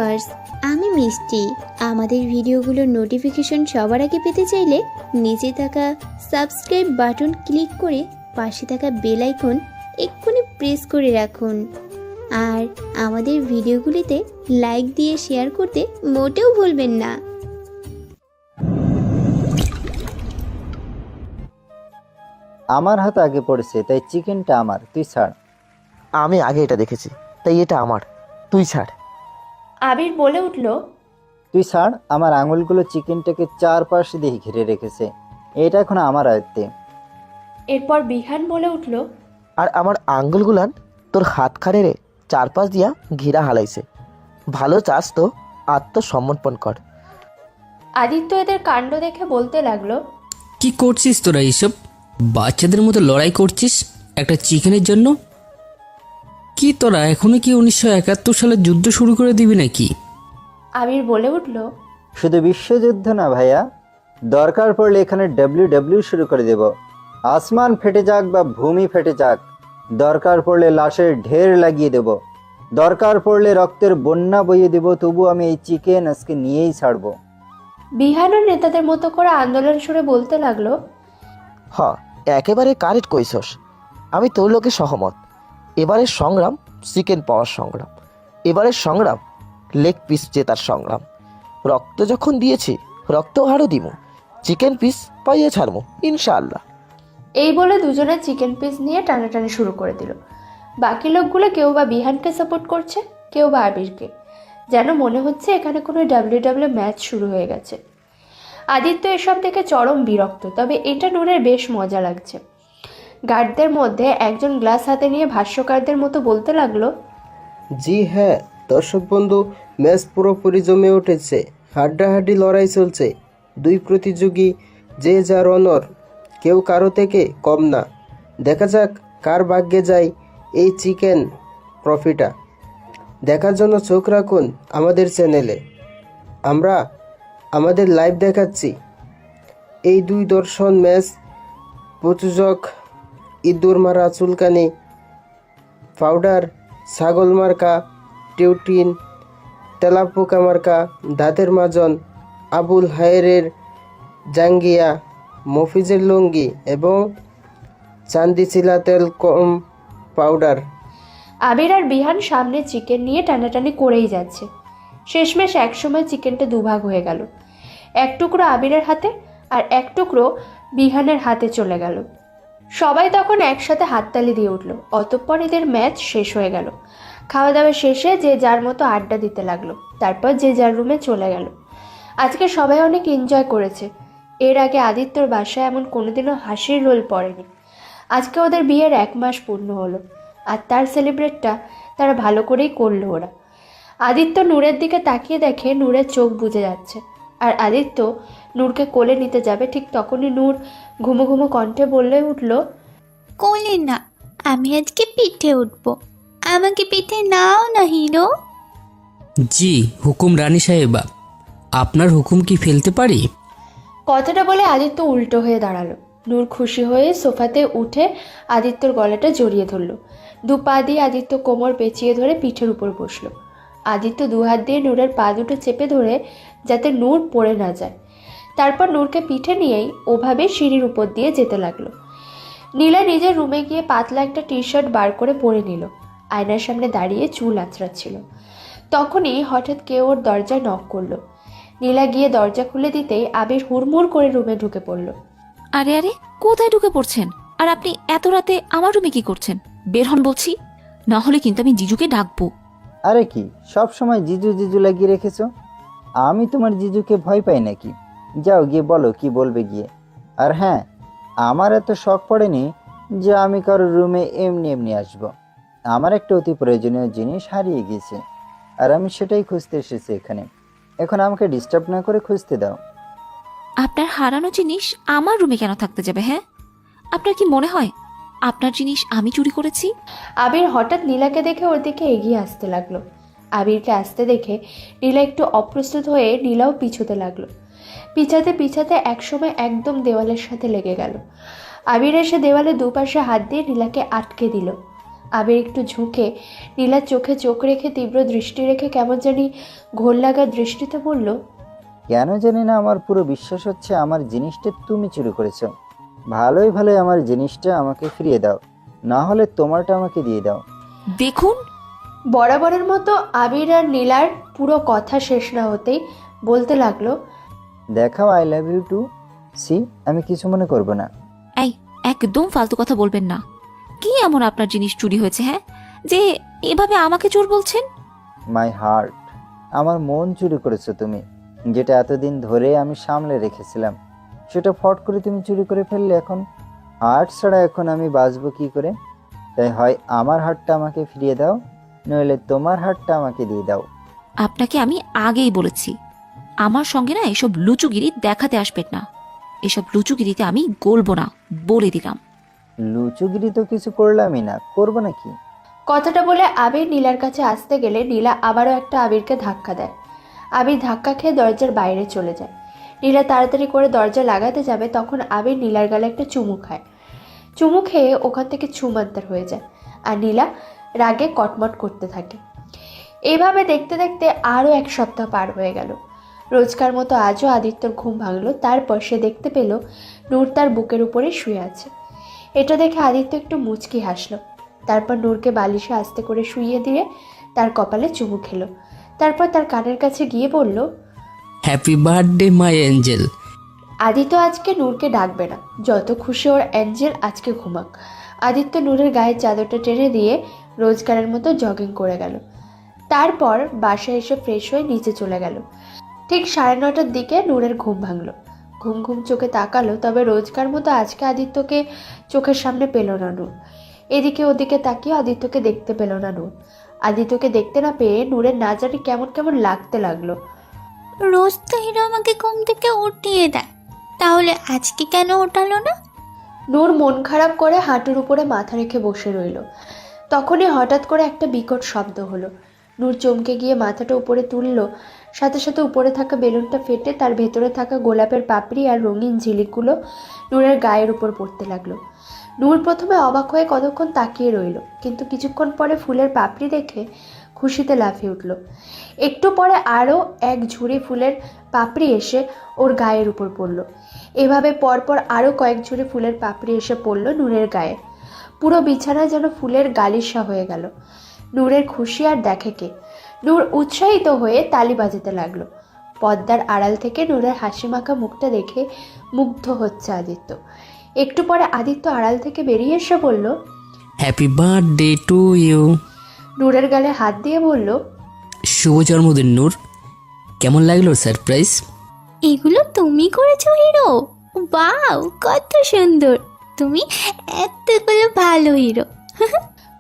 Viewers, আমি মিষ্টি। আমাদের ভিডিওগুলোর নোটিফিকেশন সবার আগে পেতে চাইলে নিচে থাকা সাবস্ক্রাইব বাটন ক্লিক করে পাশে থাকা বেল আইকন এক্ষুনি প্রেস করে রাখুন। আর আমাদের ভিডিওগুলিতে লাইক দিয়ে শেয়ার করতে মোটেও ভুলবেন না। আমার হাত আগে পড়েছে, তাই চিকেনটা আমার, তুই ছাড়। আমি আগে এটা দেখেছি, তাই এটা আমার, তুই ছাড়। আবির বলে উঠল, তুই ছাড়। আমার আঙুলগুলো চিকেনটাকে চারপাশে দিয়ে ঘিরে রেখেছে, এটা এখন আমার আয়ত্তে। এরপর বিহান বলে উঠল, আর আমার আঙ্গুলগুলান তোর হাত খাড়ে চারপাশ দিয়া ঘিরা হালাইছে। ভালো চাস তো আত্মসমর্পণ কর। আদিত্য এদের কাণ্ড দেখে বলতে লাগলো, কি করছিস তোরা এইসব? বাচ্চাদের মতো লড়াই করছিস একটা চিকেনের জন্য? কি তোরা এখনো কি 1971 সালে যুদ্ধ শুরু করে দিবি নাকি? আবির বলে উঠল, শুধু বিশ্বযুদ্ধ না ভাইয়া, দরকার পড়লে এখানে ডব্লিউ শুরু করে দেব। আসমান ফেটে যাক বা ভূমি ফেটে যাক, দরকার পড়লে লাশের ঢের লাগিয়ে দেব, দরকার পড়লে রক্তের বন্যা বইয়ে দেব, তবু আমি এই চিকেন আজকে নিয়েই ছাড়বো। বিহানের নেতাদের মতো করে আন্দোলন সুরে বলতে লাগলো, হ, একেবারে কারেক্ট কইছস। আমি তোর লোকে সহমত। এবারের সংগ্রাম চিকেন পাওয়ার সংগ্রাম, এবারের সংগ্রাম লেগ পিস জেতার সংগ্রাম। রক্ত যখন দিয়েছি রক্ত আরও দিব, চিকেন পিস পাইয়ে ছাড়বো ইনশাআল্লাহ। এই বলে দুজনে চিকেন পিস নিয়ে টানাটানি শুরু করে দিল। বাকি লোকগুলো কেউ বা বিহানকে সাপোর্ট করছে, কেউ বা আবিরকে। যেন মনে হচ্ছে এখানে কোনো ডাব্লিউ ম্যাচ শুরু হয়ে গেছে। আদিত্য এসব দেখে চরম বিরক্ত, তবে এটা নূরের বেশ মজা লাগছে। গার্ডদের মধ্যে একজন গ্লাস হাতে নিয়ে ভাষ্যকারদের মতো বলতে লাগলো, জি হ্যাঁ দর্শক বন্ধু, ম্যাচ পুরোপুরি জমে উঠেছে। হাড্ডাহাড্ডি লড়াই চলছে, দুই প্রতিযোগী যে যার অনর, কেউ কারো থেকে কম না। দেখা যাক কার ভাগ্যে যায় এই চিকেন ট্রফিটা। দেখার জন্য চোখ রাখুন আমাদের চ্যানেলে। আমরা আমাদের লাইভ দেখাচ্ছি। এই দুই দর্শন ম্যাচ প্রযোজক ইঁদুর মারা চুলকানি পাউডার, ছাগল মার্কা টিউটিন, তেলাপোকা মার্কা দাঁতের মাজন, আবুল হায়েরের জাঙ্গিয়া, মফিজের লুঙ্গি এবং চান্দিচিলা তেল কম পাউডার। আবির আর বিহান সামনে চিকেন নিয়ে টানাটানি করেই যাচ্ছে। শেষমেশ একসময় চিকেনটা দুভাগ হয়ে গেল। এক টুকরো আবিরের হাতে আর এক টুকরো বিহানের হাতে চলে গেল। সবাই তখন একসাথে হাততালি দিয়ে উঠল। অতঃপর এদের ম্যাচ শেষ হয়ে গেল। খাওয়া দাওয়া শেষে যে যার মতো আড্ডা দিতে লাগলো, তারপর যে যার রুমে চলে গেল। আজকে সবাই অনেক এনজয় করেছে। এর আগে আদিত্যর বাসায় এমন কোনোদিনও হাসির রোল পড়েনি। আজকে ওদের বিয়ের 1 মাস পূর্ণ হলো, আর তার সেলিব্রেটটা তারা ভালো করেই করলো ওরা। আদিত্য নূরের দিকে তাকিয়ে দেখে নূরের চোখ বুজে যাচ্ছে, আর আদিত্য নূরকে কোলে নিতে যাবে, ঠিক তখনই নূর ঘুমো ঘুমো কণ্ঠে বলে উঠল, কোলে না, আমি আজকে পিঠে উঠব, আমাকে পিঠে নাও না হিরো। জি হুকুম রানী সাহেবা, আপনার হুকুম কি ফেলতে পারি? কথাটা বলে আদিত্য উল্টো হয়ে দাঁড়ালো। নূর খুশি হয়ে সোফাতে উঠে আদিত্যর গলাটা জড়িয়ে ধরল। 2 পা দিয়ে আদিত্য কোমর পেঁচিয়ে ধরে পিঠের উপর বসলো। আদিত্য 2 হাত দিয়ে নূরের পা দুটো চেপে ধরে যাতে নূর পড়ে না যায়। তারপর নূরকে পিঠে নিয়েই ওভাবে সিঁড়ির উপর দিয়ে যেতে লাগলো। নীলা নিজের রুমে গিয়ে পাতলা একটা টি-শার্ট বার করে পরে নিল। আয়নার সামনে দাঁড়িয়ে চুল আঁচড়াচ্ছিল। তখনই হঠাৎ কেউ ওর দরজায় নক করলো। নীলা গিয়ে দরজা খুলে দিতেই আবির হুড়মুড় করে রুমে ঢুকে পড়ল। আরে আরে, কোথায় ঢুকে পড়ছেন? আর আপনি এত রাতে আমার রুমে কি করছেন? বের হন বলছি, না হলে কিন্তু আমি জিজুকে ডাকবো। আরে কি সব সময় জিজু জিজু লাগিয়ে রেখেছো? আমি তোমার জিজুকে ভয় পাই নাকি? যাও গিয়ে বলো কি বলবে গিয়ে। আর হ্যাঁ, আমার এত শখ পড়েনি যে আমি কারোর রুমে এমনি এমনি আসবো। আমার একটা অতি প্রয়োজনীয় জিনিস হারিয়ে গেছে, আর আমি সেটাই খুঁজতে এসেছি এখানে। এখন আমাকে ডিস্টার্ব না করে খুঁজতে দাও। আপনার হারানো জিনিস আমার রুমে কেন থাকতে যাবে? হ্যাঁ, আপনার কি মনে হয় আপনার জিনিস আমি চুরি করেছি? আবির হঠাৎ নীলাকে দেখে ওর দিকে এগিয়ে আসতে লাগলো। আবিরকে আসতে দেখে নীলা একটু অপ্রস্তুত হয়ে নীলাও পিছোতে লাগলো। পিছাতে পিছাতে একসময় একদম দেওয়ালের সাথে লেগে গেল। আবির এসে দেওয়ালে দুপাশে হাত দিয়ে নীলাকে আটকে দিল। আবির একটু ঝুঁকে নীলার চোখে চোখ রেখে তীব্র দৃষ্টি রেখে কেমন জানি ঘোর লাগা দৃষ্টিতে বলল, কেন জানি না আমার পুরো বিশ্বাস হচ্ছে আমার জিনিসটা তুমি চুরি করেছো। ভালোই ভালোই আমার জিনিসটা আমাকে ফিরিয়ে দাও, না হলে তোমারটা আমাকে দিয়ে দাও। দেখুন, বরাবরের মতো আবির আর নীলার পুরো কথা শেষ না হতেই বলতে লাগলো, দেখাও I love you too. See, আমি কিছু মনে করব না। এই একদম ফালতু কথা বলবেন না। কি এমন আপনার জিনিস চুরি হয়েছে, হ্যাঁ, যে এভাবে আমাকে চোর বলছেন? মাই হার্ট, আমার মন চুরি করেছো তুমি, যেটা এতদিন ধরে আমি সামলে রেখেছিলাম, সেটা ফট করে তুমি চুরি করে ফেললে। এখন হার্ট ছাড়া এখন আমি বাঁচবো কি করে? তাই হয় আমার হার্টটা আমাকে ফিরিয়ে দাও, নইলে তোমার হার্টটা আমাকে দিয়ে দাও। আপনাকে আমি আগেই বলেছি, আমার সঙ্গে না এসব লুচুগিরি দেখাতে আসবেন না। এসব লুচুগিরিতে আমি গলবো না, বলে দিলাম। লুচুগিরি তো কিছু করলামই না, করবো নাকি? কথাটা বলে আবির নীলার কাছে আসতে গেলে নীলা আবারও একটা আবিরকে ধাক্কা দেয়। আবির ধাক্কা খেয়ে দরজার বাইরে চলে যায়। নীলা তাড়াতাড়ি করে দরজা লাগাতে যাবে, তখন আবির নীলার গালে একটা চুমু খায়। চুমু খেয়ে ওখান থেকে ছুমান্তর হয়ে যায়, আর নীলা রাগে কটমট করতে থাকে। এইভাবে দেখতে দেখতে আরও এক সপ্তাহ পার হয়ে গেল। রোজকার মতো আজও আদিত্যর ঘুম ভাঙল। তারপর সে দেখতে পেল নূর তার বুকের উপরে শুয়ে আছে। এটা দেখে আদিত্য একটু মুচকি হাসল। তারপর নূরকে বালিশে আস্তে করে শুইয়ে দিয়ে তার কপালে চুমু খেলো। তারপর তার কানের কাছে গিয়ে বলল, happy birthday my Angel. Aditya আজকে নূরকে ডাকবে না, যত খুশি ওর অ্যাঞ্জেল আজকে ঘুমাক। আদিত্য নূরের গায়ের চাদরটা টেনে দিয়ে রোজগারের মতো জগিং করে গেল। তারপর বাসায় এসে ফ্রেশ হয়ে নিচে চলে গেল। ঠিক 9:30টার দিকে নূরের ঘুম ভাঙলো। ঘুম ঘুম চোখে তাকালো, তবে রোজকার মতো আজকে আদিত্যকে চোখের সামনে পেল না নূর। এদিকে ওদিকে তাকিয়ে আদিত্যকে দেখতে পেল না নূর। আদিত্যকে দেখতে না পেয়ে নূরের না জানি কেমন কেমন লাগতে লাগলো। রোজ তো হিরো আমাকে ঘুম থেকে উঠিয়ে দেয়, তাহলে আজকে কেন ওঠালো না? নূর মন খারাপ করে হাঁটুর উপরে মাথা রেখে বসে রইল। তখনই হঠাৎ করে একটা বিকট শব্দ হলো। নূর চমকে গিয়ে মাথাটা উপরে তুলল। সাথে সাথে উপরে থাকা বেলুনটা ফেটে তার ভেতরে থাকা গোলাপের পাপড়ি আর রঙিন ঝিলিকগুলো নূরের গায়ের উপর পড়তে লাগলো। নূর প্রথমে অবাক হয়ে কতক্ষণ তাকিয়ে রইল, কিন্তু কিছুক্ষণ পরে ফুলের পাপড়ি দেখে খুশিতে লাফিয়ে উঠল। একটু পরে আরও এক ঝুড়ি ফুলের পাপড়ি এসে ওর গায়ের উপর পড়ল। এভাবে পরপর আরও কয়েক ঝুড়ি ফুলের পাপড়ি এসে পড়ল নূরের গায়ে। পুরো বিছানায় যেন ফুলের গালিশা হয়ে গেল। নূরের খুশি আর দেখে কে। নূর উৎসাহিত হয়ে তালি বাজাতে লাগলো। পর্দার আড়াল থেকে নূরের হাসি মাখা মুখটা দেখে মুগ্ধ হচ্ছে আদিত্য। একটু পরে আদিত্য আড়াল থেকে বেরিয়ে এসে বলল, হ্যাপি বার্থডে টু ইউ। নূরের গালে হাত দিয়ে বলল, শুভ জন্মদিন নূর। কেমন লাগলো সারপ্রাইজ? এগুলো তুমি করেছো হিরো? ওয়াও, কত সুন্দর! তুমি এতগুলো ভালো হিরো।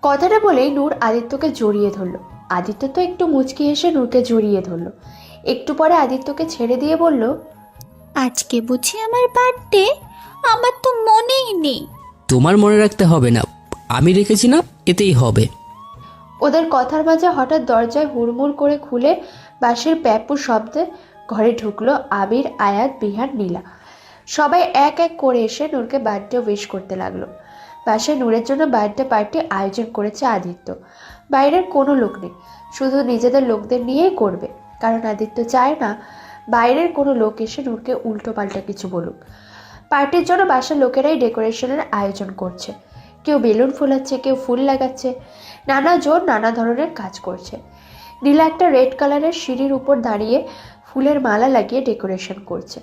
কথাটা বলেই নূর আদিত্যকে জড়িয়ে ধরল। আদিত্য তো একটু মুচকি হেসে নূরকে জড়িয়ে ধরল। একটু পরে আদিত্যকে ছেড়ে দিয়ে বলল, আজকে বুঝি আমার বার্থডে? আমার তো মনেই নেই। তোমার মনে রাখতে হবে না, আমি রেখেছি না, এতেই হবে। ওদের কথার মাঝে হঠাৎ দরজায় হুড়মুড় করে খুলে বাঁশির প্যাপু শব্দে ঘরে ঢুকলো আবির, আয়াত, বিহান, নীলা। সবাই এক এক করে এসে নূরকে বার্থডে উইশ করতে লাগলো। বাসায় নূরের জন্য বার্থডে পার্টি আয়োজন করেছে আদিত্য। বাইরের কোনো লোক নেই, শুধু নিজেদের লোকদের নিয়েই করবে, কারণ আদিত্য চায় না বাইরের কোনো লোক এসে নূরকে উল্টো পাল্টা কিছু বলুক। পার্টির জন্য বাসার লোকেরাই ডেকোরেশনের আয়োজন করছে। কেউ বেলুন ফুলাচ্ছে, কেউ ফুল লাগাচ্ছে, নানা জন নানা ধরনের কাজ করছে। নীলা একটা রেড কালারের সিঁড়ির উপর দাঁড়িয়ে ফুলের মালা লাগিয়ে ডেকোরেশন করছে।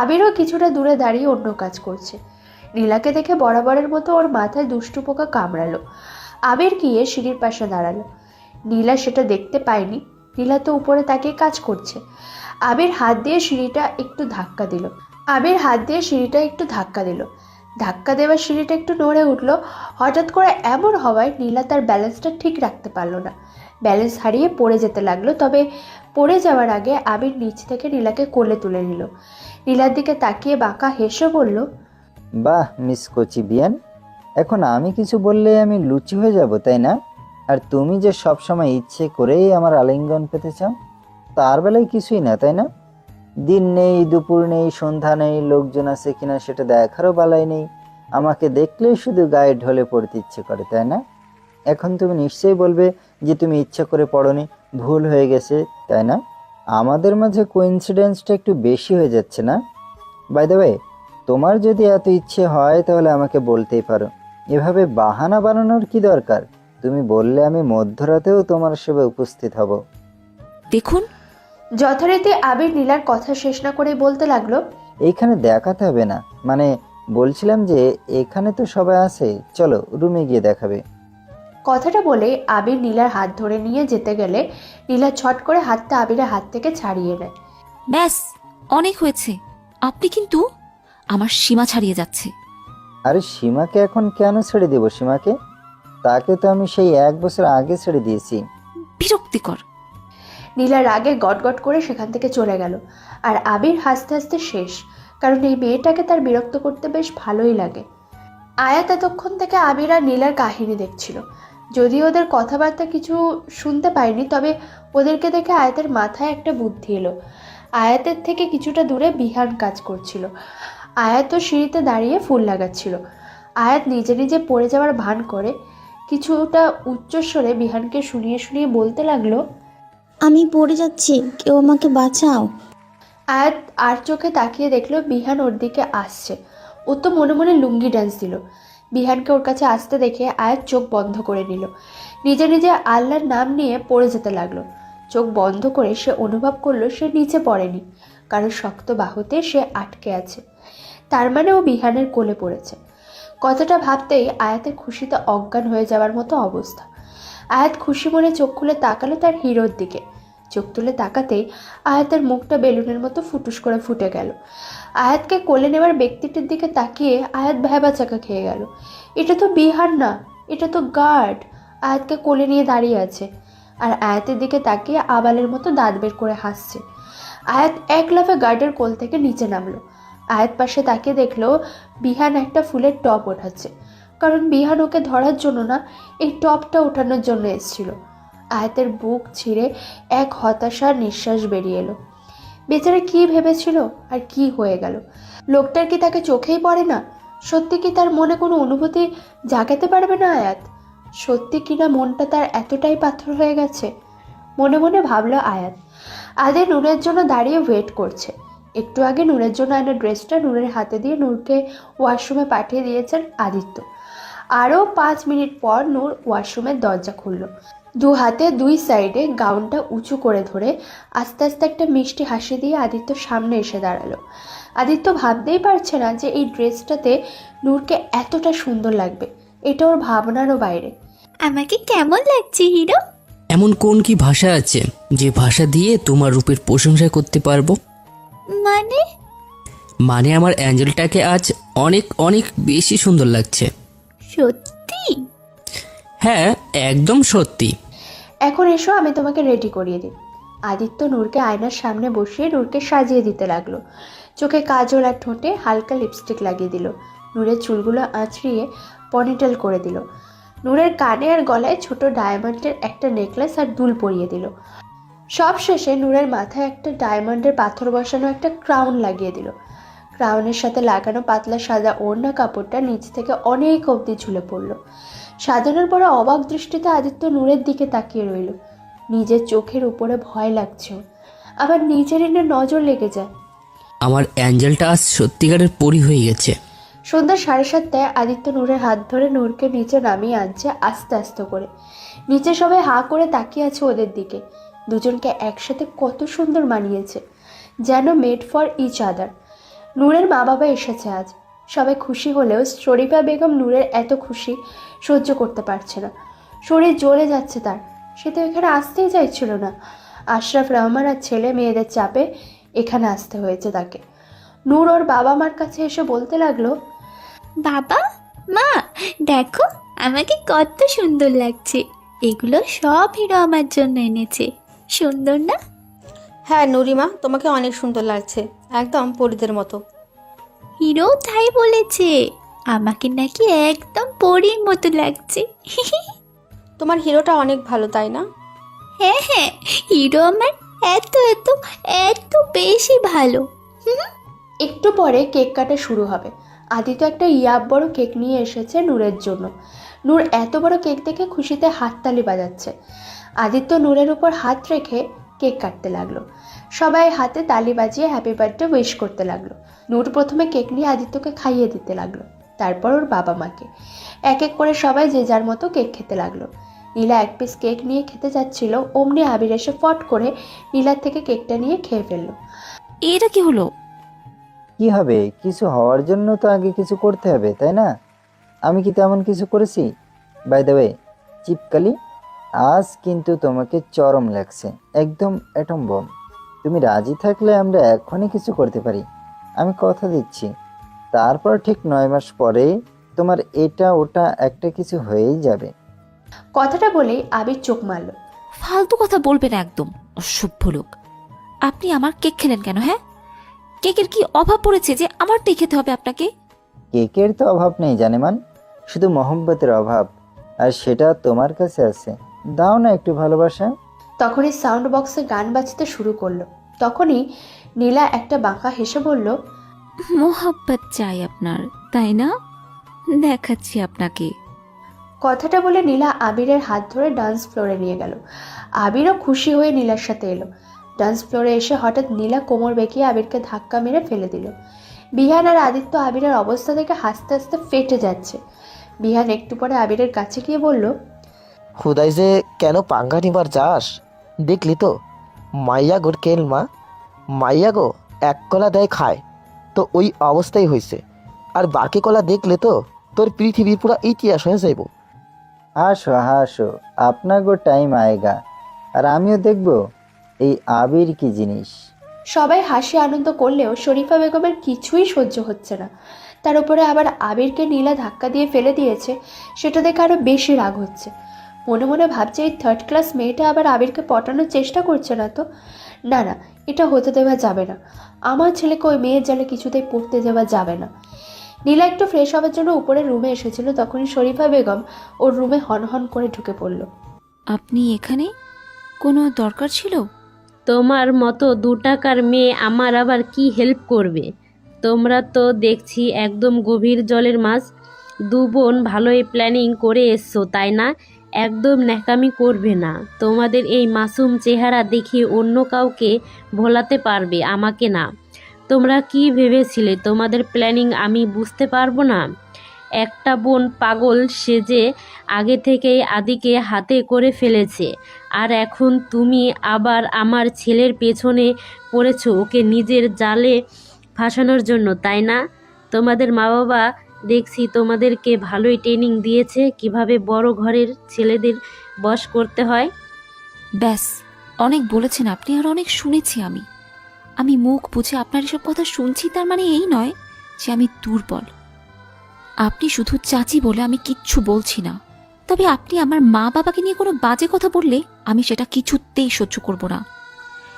আবিরও কিছুটা দূরে দাঁড়িয়ে অন্য কাজ করছে। নীলাকে দেখে বরাবরের মতো ওর মাথায় দুষ্টু পোকা কামড়ালো। আবির গিয়ে সিঁড়ির পাশে দাঁড়ালো। নীলা সেটা দেখতে পায়নি। নীলা তো উপরে তাকিয়ে কাজ করছে। আবির হাত দিয়ে সিঁড়িটা একটু ধাক্কা দিল। ধাক্কা দেওয়ার সিঁড়িটা একটু নড়ে উঠল। হঠাৎ করে এমন হওয়ায় নীলা তার ব্যালেন্সটা ঠিক রাখতে পারলো না। ব্যালেন্স হারিয়ে পড়ে যেতে লাগলো। তবে পড়ে যাওয়ার আগে আবির নিচ থেকে নীলাকে কোলে তুলে নিল। নীলার দিকে তাকিয়ে বাঁকা হেসে বলল, বাহ মিস কচি বিয়ান, এখন আমি কিছু বললে আমি লুচি হয়ে যাব, তাই না? আর তুমি যে সব সময় ইচ্ছে করেই আমার আলিঙ্গন পেতে চাও, তার বেলায় কিছুই না, তাই না? দিন নেই, দুপুর নেই, সন্ধ্যা নেই, লোকজন আছে কিনা সেটা দেখারও বেলায় নেই, আমাকে দেখলেই শুধু গায়ে ঢলে পড়তে ইচ্ছে করে, তাই না? এখন তুমি নিশ্চয়ই বলবে যে তুমি ইচ্ছা করে পড়োনি, ভুল হয়ে গেছে, তাই না? আমাদের মাঝে কোইন্সিডেন্সটা একটু বেশি হয়ে যাচ্ছে না? বাই দ্য ওয়ে, তোমার যদি এত ইচ্ছে হয় তাহলে আমাকে বলতেই পারো। এভাবে বাহানা বানানোর কি দরকার? তুমি বললে আমি মধ্যরাতেও তোমার সেবায় উপস্থিত হব। দেখুন, যথারীতি আবির নীলার কথা শেষ না করেই বলতে লাগলো, এইখানে দেখাতে হবে না, মানে বলছিলাম যে এখানে তো সবাই আছে, চলো রুমে গিয়ে দেখাবে। কথাটা বলে আবির নীলার হাত ধরে নিয়ে যেতে গেলে নীলা ছট করে হাতটা আবিরের হাত থেকে ছাড়িয়ে নেয়। ব্যাস, অনেক হয়েছে। আপনি কিন্তু আমার সীমা ছাড়িয়ে যাচ্ছে। আরে সীমাকে এখন কেন ছেড়ে দেব? সীমাকে, তাকে তো আমি সেই 1 বছর আগে ছেড়ে দিয়েছি। বিরক্তিকর। নীলা রাগে গটগট করে সেখান থেকে চলে গেল। আর আবির হাসতে হাসতে শেষ, কারণ এই মেয়েটাকে তার বিরক্ত করতে বেশ ভালোই লাগে। আয়াত এতক্ষণ থেকে আবির আর নীলার কাহিনী দেখছিল। যদিও ওদের কথাবার্তা কিছু শুনতে পায়নি, তবে ওদেরকে দেখে আয়াতের মাথায় একটা বুদ্ধি এলো। আয়াতের থেকে কিছুটা দূরে বিহান কাজ করছিল। আয়াত তো সিঁড়িতে দাঁড়িয়ে ফুল লাগাচ্ছিল। আয়াত নিজে নিজে পড়ে যাওয়ার ভান করে কিছুটা উচ্চস্বরে বিহানকে শুনিয়ে শুনিয়ে বলতে লাগলো, আমি পড়ে যাচ্ছি, কেউ আমাকে বাঁচাও। আয়াত আর চোখে তাকিয়ে দেখলো বিহান ওর দিকে আসছে। ও তো মনে মনে লুঙ্গি ডান্স দিল। বিহানকে ওর কাছে আসতে দেখে আয়াত চোখ বন্ধ করে নিল। নিজে নিজে আল্লাহর নাম নিয়ে পড়ে যেতে লাগলো। চোখ বন্ধ করে সে অনুভব করলো সে নিচে পড়েনি, কারণ শক্ত বাহুতে সে আটকে আছে। তার মানে ও বিহানের কোলে পড়েছে। কথাটা ভাবতেই আয়াতের খুশিতে অজ্ঞান হয়ে যাওয়ার মতো অবস্থা। আয়াত খুশি মনে চোখ খুলে তাকালো তার হিরোর দিকে। চোখ তুলে তাকাতেই আয়াতের মুখটা বেলুনের মতো ফুটুস করে ফুটে গেল। আয়াতকে কোলে নেওয়ার ব্যক্তিটির দিকে তাকিয়ে আয়াত ভ্যাবাচাকা খেয়ে গেল। এটা তো বিহার না, এটা তো গার্ড। আয়াতকে কোলে নিয়ে দাঁড়িয়ে আছে আর আয়াতের দিকে তাকিয়ে আবালের মতো দাঁত বের করে হাসছে। আয়াত এক লাফে গার্ডের কোল থেকে নিচে নামলো। আয়াত পাশে তাকিয়ে দেখলো বিহান একটা ফুলের টপ ওঠাচ্ছে, কারণ বিহান ওকে ধরার জন্য না, এই টপটা ওঠানোর জন্য এসেছিল। আয়াতের বুক ছিঁড়ে এক হতাশার নিঃশ্বাস বেরিয়ে এলো। বেচারা কি ভেবেছিল আর কি হয়ে গেল? লোকটার কি তাকে চোখেই পড়ে না? সত্যি কি তার মনে কোনো অনুভূতি জাগাতে পারবে না আয়াত? সত্যি কিনা মনটা তার এতটাই পাথর হয়ে গেছে? মনে মনে ভাবলো আয়াত। আদে নূরের জন্য দাঁড়িয়ে ওয়েট করছে। একটু আগে নূরের জন্য আনা ড্রেসটা নূরের হাতে দিয়ে নূরকে ওয়াশরুমে পাঠিয়ে দিয়েছেন আদিত্য। আরও 5 মিনিট পর নূর ওয়াশরুমের দরজা খুলল। দু হাতে দুই সাইডে গাউনটা উঁচু করে ধরে আস্তে আস্তে একটা মিষ্টি হাসি দিয়ে আদিত্যর সামনে এসে দাঁড়ালো। আদিত্য ভাবতেই পারছে না যে এই ড্রেসটাতে নূরকে এতটা সুন্দর লাগবে। এটা ওর ভাবনারও বাইরে। আমাকে কেমন লাগছে হিরো? এমন কোন কি ভাষা আছে যে ভাষা দিয়ে তোমার রূপের প্রশংসা করতে পারবো? মানে? মানে আমার অ্যাঞ্জেলটাকে আজ অনেক অনেক বেশি সুন্দর লাগছে। সত্যি? হ্যাঁ, একদম সত্যি। এখন এসো, আমি তোমাকে রেডি করিয়ে দিই। আদিত্য নূরকে আয়নার সামনে বসিয়ে নূরকে সাজিয়ে দিতে লাগলো। চোখে কাজল আর ঠোঁটে হালকা লিপস্টিক লাগিয়ে দিল। নূরের চুলগুলো আঁচড়িয়ে পনিটেল করে দিল। নূরের কানে আর গলায় ছোট ডায়মন্ডের একটা নেকলেস আর দুল পরিয়ে দিল। সব শেষে নূরের মাথায় একটা ডায়মন্ডের পাথর বসানো একটা ক্রাউন লাগিয়ে দিল। ক্রাউনের সাথে লাগানো পাতলা সাদা ওড়না কাপড়টা নিচ থেকে অনেক অবধি ঝুলে পড়ল। সাজানোর পরে অবাক দৃষ্টিতে আদিত্য নূরের দিকে তাকিয়ে রইল। নিজের চোখের উপরে ভয় লাগছে, আবার নিজেরই না নজর লেগে যায়। আমার অ্যাঞ্জেলটা আজ সত্যিকারের পরি হয়ে গেছে। সন্ধ্যা 7:30টায় আদিত্য নূরের হাত ধরে নূরকে নিচে নামিয়ে আনছে আস্তে আস্তে করে। নিচে সবাই হাঁ করে তাকিয়ে আছে ওদের দিকে। দুজনকে একসাথে কত সুন্দর মানিয়েছে, যেন মেড ফর ইচ আদার। নূরের মা বাবা এসেছে আজ। সবাই খুশি হলেও শরীফা বেগম নূরের এত খুশি সহ্য করতে পারছে না। শরীর জ্বলে যাচ্ছে তার। সে তো এখানে আসতেই চাইছিল না। আশরাফ রহমান আর ছেলে মেয়েদের চাপে এখানে আসতে হয়েছে তাকে। নূর ওর বাবা মার কাছে এসে বলতে লাগলো, বাবা, মা, দেখো আমাকে কত সুন্দর লাগছে। এগুলো সব হিরো আমার জন্য এনেছে। সুন্দর না? হ্যাঁ নুরিমা, তোমাকে অনেক সুন্দর লাগছে, একদম পরীদের মতো। হিরো তাই বলেছে, আমাকে নাকি একদম পরীর মতো লাগছে। তোমার হিরোটা অনেক ভালো, তাই না? হ্যাঁ হ্যাঁ, হিরো আমার এত এত এত বেশি ভালো। একটু পরে কেক কাটা শুরু হবে। আদিত্য একটা ইয়াব বড় কেক নিয়ে এসেছে নূরের জন্য। নূর এত বড় কেক দেখে খুশিতে হাততালি বাজাচ্ছে। আদিত্য নূরের উপর হাত রেখে কেক কাটতে লাগলো। সবাই হাতে তালি বাজিয়ে হ্যাপি বার্থডে উইশ করতে লাগলো। নূর প্রথমে কেক নিয়ে আদিত্যকে খাইয়ে দিতে লাগলো, তারপর ওর বাবা মাকে। এক এক করে সবাই যে যার মতো কেক খেতে লাগলো। নীলা এক পিস কেক নিয়ে খেতে যাচ্ছিল, অমনি আবির এসে ফট করে নীলার থেকে কেকটা নিয়ে খেয়ে ফেললো। এটা কি হলো? কি হবে, কিছু হওয়ার জন্য তো আগে কিছু করতে হবে, তাই না? আমি কি তেমন কিছু করেছি? বাই দ্য ওয়ে চিপকালি, আজ কিন্তু তোমাকে চরম লাগছে, একদম অ্যাটম বম। তুমি রাজি থাকলে আমরা এখনই কিছু করতে পারি, আমি কথা দিচ্ছি। তারপর ঠিক 9 মাস পরে তোমার এটা ওটা একটা কিছু হয়েই যাবে। কথাটা বলেই আবির চোখ মারল। ফালতু কথা বলবেন না একদম, অসভ্য লোক। আপনি আমার কেক খেলেন কেন? হ্যাঁ, কেকের কি অভাব পড়েছে যে আমারটাই খেতে হবে আপনাকে? কেকের তো অভাব নেই জানেমান, শুধু মহব্বতের অভাব, আর সেটা তোমার কাছে আছে। দাও না একটু ভালোবাসা। তখনই সাউন্ড বক্সে গান বাজতে শুরু করলো। তখনই নীলা একটা বাঁকা হেসে বলল, মোহাব্বত চাই আপনার, তাই না? দেখাচ্ছি আপনাকে। কথাটা বলে নীলা আবিরের হাত ধরে ডান্স ফ্লোরে নিয়ে গেল। আবিরও খুশি হয়ে নীলার সাথে এলো। ডান্স ফ্লোরে এসে হঠাৎ নীলা কোমর বেঁকিয়ে আবিরকে ধাক্কা মেরে ফেলে দিল। বিহান আর আদিত্য আবিরের অবস্থা দেখে হাসতে হাসতে ফেটে যাচ্ছে। বিহান একটু পরে আবিরের কাছে গিয়ে বলল, হুদাই যে কেন পাঙ্গা নিবার যাস? দেখলি তো মাইয়া গোর কেলমা, মাইয়া গো এক কলা দেয় খায়, তো ওই অবস্থাই হয়েছে। আর বাকি কলা দেখলে তো তোর পৃথিবীর পুরা ইতিহাস হয়ে যাইব। হাসো হাসো, আপনাগো টাইম আয়েগা, আর আমিও দেখব এই আবির কি জিনিস। সবাই হাসি আনন্দ করলেও শরীফা বেগমের কিছুই সহ্য হচ্ছে না। তার উপরে আবার আবিরকে নীলা ধাক্কা দিয়ে ফেলে দিয়েছে, সেটা দেখে আরও বেশি রাগ হচ্ছে। মনে মনে ভাবছে এই 3rd ক্লাস মেয়েটা আবার আবিরকে পটানোর চেষ্টা করছে না তো? না না, এটা হতে দেওয়া যাবে না। আমার ছেলেকে ওই মেয়ের জালে কিছুতেই পড়তে দেওয়া যাবে না। নীলা একটু ফ্রেশ হওয়ার জন্য উপরের রুমে এসেছিল, তখনই শরীফা বেগম ওর রুমে হনহন করে ঢুকে পড়ল। আপনি এখানে? কোনো দরকার ছিল? তোমার মতো 2 টাকার মেয়ে আমার আবার কি হেল্প করবে? তোমরা তো দেখছি একদম গভীর জলের মাছ। 2 বোন ভালোই প্ল্যানিং করে এসছো, তাই না? একদম ন্যাকামি করবে না। তোমাদের এই মাসুম চেহারা দেখে অন্য কাউকে ভোলাতে পারবে, আমাকে না। তোমরা কি ভেবেছিলে তোমাদের প্ল্যানিং আমি বুঝতে পারবো না? একটা বোন পাগল সেজে আগে থেকেই আদিকে হাতে করে ফেলেছে, আর এখন তুমি আবার আমার ছেলের পেছনে পড়েছো ওকে নিজের জালে ফাঁসানোর জন্য, তাই না? তোমাদের মা বাবা দেখছি তোমাদেরকে ভালোই ট্রেনিং দিয়েছে কিভাবে বড় ঘরের ছেলেদের বশ করতে হয়। ব্যাস, অনেক বলেছেন আপনি, আর অনেক শুনেছি আমি। আমি মুখ বুঝে আপনার এসব কথা শুনছি, তার মানে এই নয় যে আমি দুর্বল। আপনি শুধু চাচি বলে আমি কিচ্ছু বলছি না, তবে আপনি আমার মা বাবাকে নিয়ে কোনো বাজে কথা বললে আমি সেটা কিছুতেই সহ্য করব না।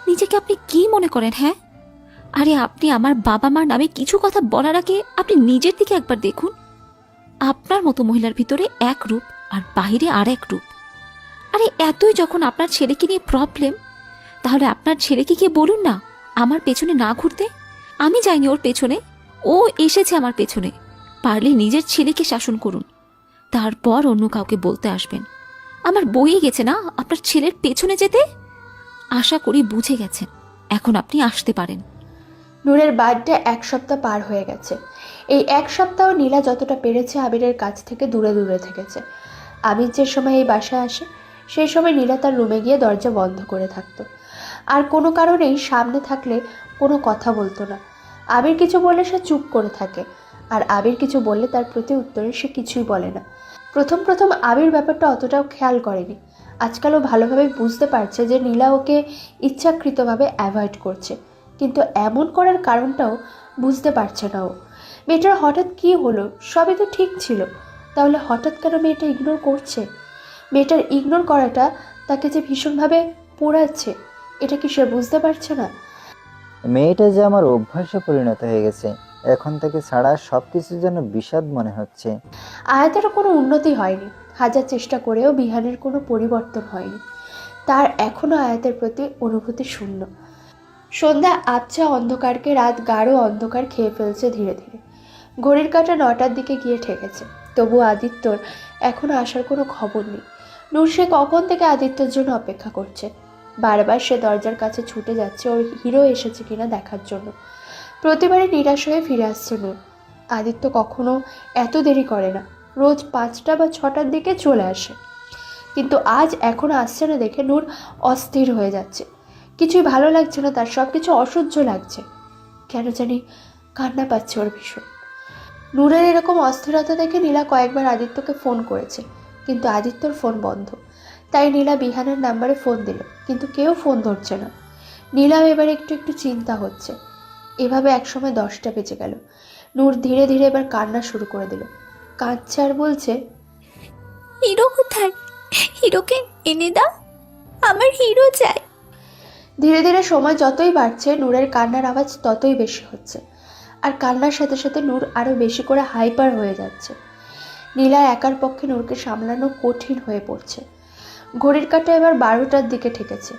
নিজেকে আপনি কি মনে করেন? হ্যাঁ, আরে আপনি আমার বাবা মার নামে কিছু কথা বলার আগে আপনি নিজের দিকে একবার দেখুন। আপনার মতো মহিলার ভিতরে এক রূপ আর বাহিরে আর এক রূপ। আরে এতই যখন আপনার ছেলেকে নিয়ে প্রবলেম, তাহলে আপনার ছেলেকে গিয়ে বলুন না আমার পেছনে না ঘুরতে। আমি যাইনি ওর পেছনে, ও এসেছে আমার পেছনে। পারলে নিজের ছেলেকে শাসন করুন, তারপর অন্য কাউকে বলতে আসবেন। আমার বইয়ে গেছে না আপনার ছেলের পেছনে যেতে। আশা করি বুঝে গেছেন, এখন আপনি আসতে পারেন। নূরের বার্থডে 1 সপ্তাহ পার হয়ে গেছে। এই 1 সপ্তাহ নীলা যতটা পেরেছে আবিরের কাছ থেকে দূরে দূরে থেকেছে। আবির যে সময় এই বাসায় আসে সেই সময় নীলা তার রুমে গিয়ে দরজা বন্ধ করে থাকতো, আর কোনো কারণেই সামনে থাকলে কোনো কথা বলতো না। আবির কিছু বললে সে চুপ করে থাকে, আর আবির কিছু বললে তার প্রতি উত্তরে সে কিছুই বলে না। প্রথম প্রথম আবির ব্যাপারটা অতটাও খেয়াল করেনি। আজকালও ভালোভাবে বুঝতে পারছে যে নীলা ওকে ইচ্ছাকৃতভাবে অ্যাভয়েড করছে, কিন্তু এমন করার কারণটাও বুঝতে পারছে না ও। মেয়েটার হঠাৎ কী হলো? সবই তো ঠিক ছিল, তাহলে হঠাৎ কেন মেয়েটা ইগনোর করছে? মেয়েটার ইগনোর করাটা তাকে যে ভীষণভাবে পোড়াচ্ছে, এটা কি সে বুঝতে পারছে না? মেয়েটা যে আমার অভ্যাসে পরিণত হয়ে গেছে, এখন থেকে ছাড়া সব কিছু যেন বিষাদ মনে হচ্ছে। আয়াতেরও কোনো উন্নতি হয়নি, হাজার চেষ্টা করেও বিহানের কোনো পরিবর্তন হয়নি। তার এখনও আয়াতের প্রতি অনুভূতি শূন্য। সন্ধ্যা আবছা অন্ধকারকে রাত গাঢ় অন্ধকার খেয়ে ফেলছে ধীরে ধীরে। ঘড়ির কাঁটা 9টার দিকে গিয়ে ঠেকেছে, তবু আদিত্যর এখনো আসার কোনো খবর নেই। নূর সে কখন থেকে আদিত্যর জন্য অপেক্ষা করছে। বারবার সে দরজার কাছে ছুটে যাচ্ছে ওর হিরো এসেছে কিনা দেখার জন্য। প্রতিবারই নিরাশ হয়ে ফিরে আসছে নূর। আদিত্য কখনো এত দেরি করে না, রোজ 5টা বা 6টার দিকে চলে আসে, কিন্তু আজ এখনো আসছে না দেখে নূর অস্থির হয়ে যাচ্ছে। কিছুই ভালো লাগছে না তার, সব কিছু অসহ্য লাগছে। কেন জানি কান্না পাচ্ছে ওর ভীষণ। নূরের এরকম অস্থিরতা দেখে নীলা কয়েকবার আদিত্যকে ফোন করেছে, কিন্তু আদিত্যর ফোন বন্ধ। তাই নীলা বিহানের নাম্বারে ফোন দিল, কিন্তু কেউ ফোন ধরছে না। নীলাও এবার একটু একটু চিন্তা হচ্ছে। এভাবে একসময় 10টা বেজে গেল। নূর ধীরে ধীরে এবার কান্না শুরু করে দিল। কাঁদছে আর বলছে, হিরো কোথায়? হিরোকে এনে দাও, আমার হিরো চাই। ধীরে ধীরে সময় যতই বাড়ছে নূরের কান্নার আওয়াজ ততই বেশি হচ্ছে, আর কান্নার সাথে সাথে নূর আরও বেশি করে হাইপার হয়ে যাচ্ছে। নীলা একার পক্ষে নূরকে সামলানো কঠিন হয়ে পড়ছে। ঘড়ির কাঁটা এবার 12টার দিকে ঠেকেছে,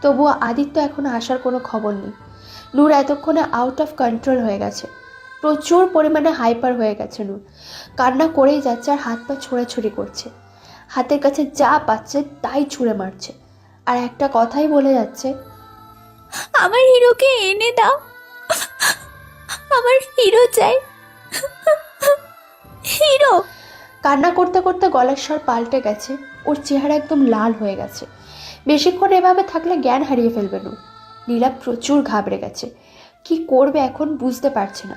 তবুও আদিত্য এখনো আসার কোনো খবর নেই। নূর এতক্ষণে আউট অফ কন্ট্রোল হয়ে গেছে, প্রচুর পরিমাণে হাইপার হয়ে গেছে নূর। কান্না করেই যাচ্ছে আর হাত পা ছোড়াছুড়ি করছে, হাতের কাছে যা পাচ্ছে তাই ছুঁড়ে মারছে, আর একটা কথাই বলে যাচ্ছে, আমার হিরোকে এনে দাও, আমার হিরো চাই, হিরো। কান্না করতে করতে গলার স্বর পাল্টে গেছে, ওর চেহারা একদম লাল হয়ে গেছে। বেশিক্ষণ এভাবে থাকলে জ্ঞান হারিয়ে ফেলবে নূর। নীলা প্রচুর ঘাবড়ে গেছে, কি করবে এখন বুঝতে পারছে না।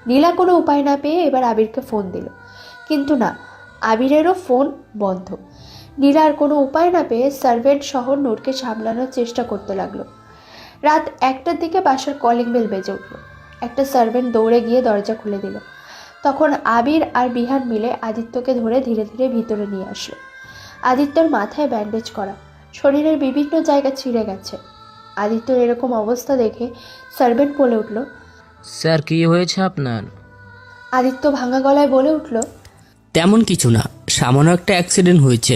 নীলা কোনো উপায় না পেয়ে এবার আবিরকে ফোন দিল, কিন্তু না, আবিরেরও ফোন বন্ধ। নীলা আর কোনো উপায় না পেয়ে সার্ভেন্ট সহ নূরকে সামলানোর চেষ্টা করতে লাগলো। রাত 1টার দিকে বাসার কলিং বেল বেজে উঠল। একটা সার্ভেন্ট দৌড়ে গিয়ে দরজা খুলে দিল। তখন আবির আর বিহান মিলে আদিত্যকে ধরে ধীরে ধীরে ভিতরে নিয়ে আসলো। আদিত্যর মাথায় ব্যান্ডেজ করা, শরীরের বিভিন্ন জায়গা ছিঁড়ে গেছে। আদিত্যর এরকম অবস্থা দেখে সার্ভেন্ট বলে উঠল, স্যার কি হয়েছে আপনার? আদিত্য ভাঙা গলায় বলে উঠল, তেমন কিছু না, সামান্য একটা অ্যাক্সিডেন্ট হয়েছে।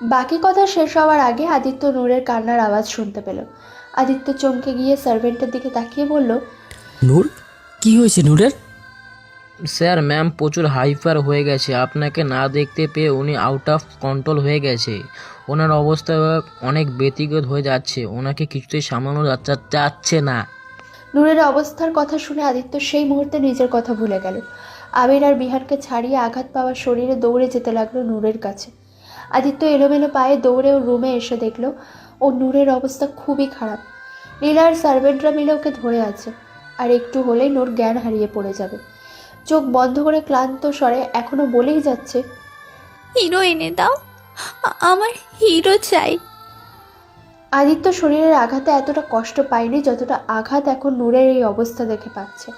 বাকি কথা শেষ হওয়ার আগে আদিত্য নূরের কান্নার আওয়াজ শুনতে পেল। আদিত্য চমকে গিয়ে সার্ভেন্টের দিকে তাকিয়ে বলল, নূর, কি হয়েছে নূরের? স্যার ম্যাম প্রচুর হাইপার হয়ে গেছে, আপনাকে না দেখতে পেয়ে উনি আউট অফ কন্ট্রোল হয়ে গেছে। ওনার অবস্থা অনেক ব্যতিগত হয়ে যাচ্ছে, ওনাকে কিছুতেই সামলানো যাচ্ছে না। নূরের অবস্থার কথা শুনে আদিত্য সেই মুহূর্তে নিজের কথা ভুলে গেল। আবির আর বিহারকে ছাড়িয়ে আঘাত পাওয়া শরীরে দৌড়ে যেতে লাগলো নূরের কাছে। আদিত্য এলোমেলো পায়ে দৌড়ে ওর রুমে এসে দেখলো ও নূরের অবস্থা খুবই খারাপ। নীলা আর সার্ভেন্টরা মিলে ওকে ধরে আছে, আর একটু হলেই নূর জ্ঞান হারিয়ে পড়ে যাবে। চোখ বন্ধ করে ক্লান্ত স্বরে এখনো বলেই যাচ্ছে, হিরো এনে দাও, আমার হিরো চাই। আদিত্য শরীরের আঘাতে এতটা কষ্ট পায়নি যতটা আঘাত এখন নূরের এই অবস্থা দেখে পাচ্ছে।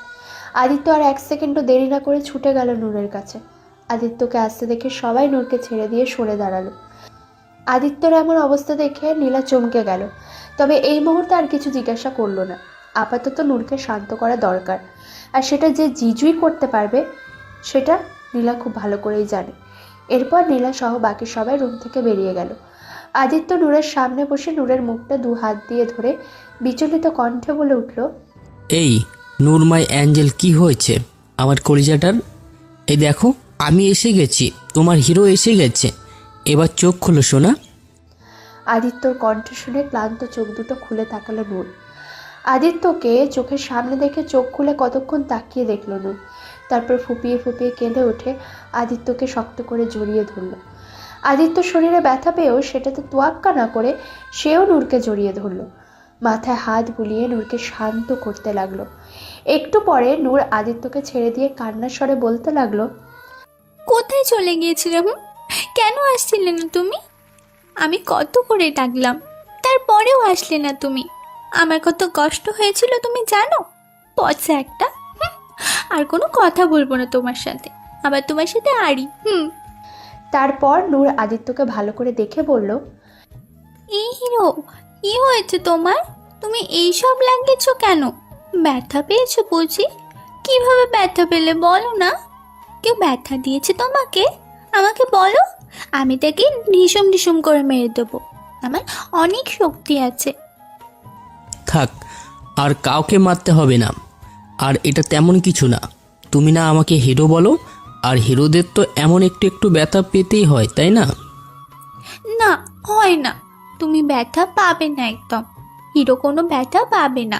আদিত্য আর 1 সেকেন্ডও দেরি না করে ছুটে গেল নূরের কাছে। আদিত্যকে আসতে দেখে সবাই নূরকে ছেড়ে দিয়ে সরে দাঁড়ালো। আদিত্যর এমন অবস্থা দেখে নীলা চমকে গেল, তবে এই মুহূর্তে আর কিছু জিজ্ঞাসা করলো না। আপাতত নূরকে শান্ত করা দরকার, আর সেটা যে জিজুই করতে পারবে সেটা নীলা খুব ভালো করেই জানে। এরপর নীলা সহ বাকি সবাই রুম থেকে বেরিয়ে গেল। আদিত্য নূরের সামনে বসে নূরের মুখটা 2 হাত দিয়ে ধরে বিচলিত কণ্ঠে বলে উঠল, এই নূর মাই অ্যাঞ্জেল, কি হয়েছে আমার কলিজাটার? এই দেখো, আমি এসে গেছি, তোমার হিরো এসে গেছে, এবার চোখ খোলো সোনা। আদিত্যর কণ্ঠ শুনে ক্লান্ত চোখ দুটো খুলে তাকালো নূর। আদিত্যকে চোখের সামনে দেখে চোখ খুলে কতক্ষণ তাকিয়ে দেখলো নূর। তারপর ফুপিয়ে ফুপিয়ে কেঁদে উঠে আদিত্যকে শক্ত করে জড়িয়ে ধরল। আদিত্য শরীরে ব্যথা পেয়েও সেটাতে তোয়াক্কা না করে সেও নূরকে জড়িয়ে ধরল। মাথায় হাত বুলিয়ে নূরকে শান্ত করতে লাগলো। একটু পরে নূর আদিত্যকে ছেড়ে দিয়ে কান্নার স্বরে বলতে লাগলো, কোথায় চলে গিয়েছিলে? কেন আসছিলে না তুমি? আমি কত করে ডাকলাম, তারপরেও আসলে না তুমি। আমার কত কষ্ট হয়েছিল তুমি জানো? পচা একটা। আর কোনো কথা বলবো না তোমার সাথে, আবার তোমার সাথে আড়ি। তারপর নূর আদিত্যকে ভালো করে দেখে বলল, এই হিরো, কি হয়েছে তোমার? তুমি এইসব লাগিয়েছো কেন? ব্যথা পেয়েছো বুঝি? কিভাবে ব্যথা পেলে বলো না? কেউ ব্যথা দিয়েছে তোমাকে? আমাকে বলো, আমি তাকে ঢিসুম ঢিসুম করে মেরে দেবো। আমার অনেক শক্তি আছে। থাক, আর কাউকে মারতে হবে না। আর এটা তেমন কিছু না, তুমি না আমাকে হিরো বলো, আর হিরোদের তো এমন একটু একটু ব্যথা পেতেই হয়, তাই না? না, হয় না। তুমি ব্যথা পাবে না একদম। হিরো কোনো ব্যথা পাবে না।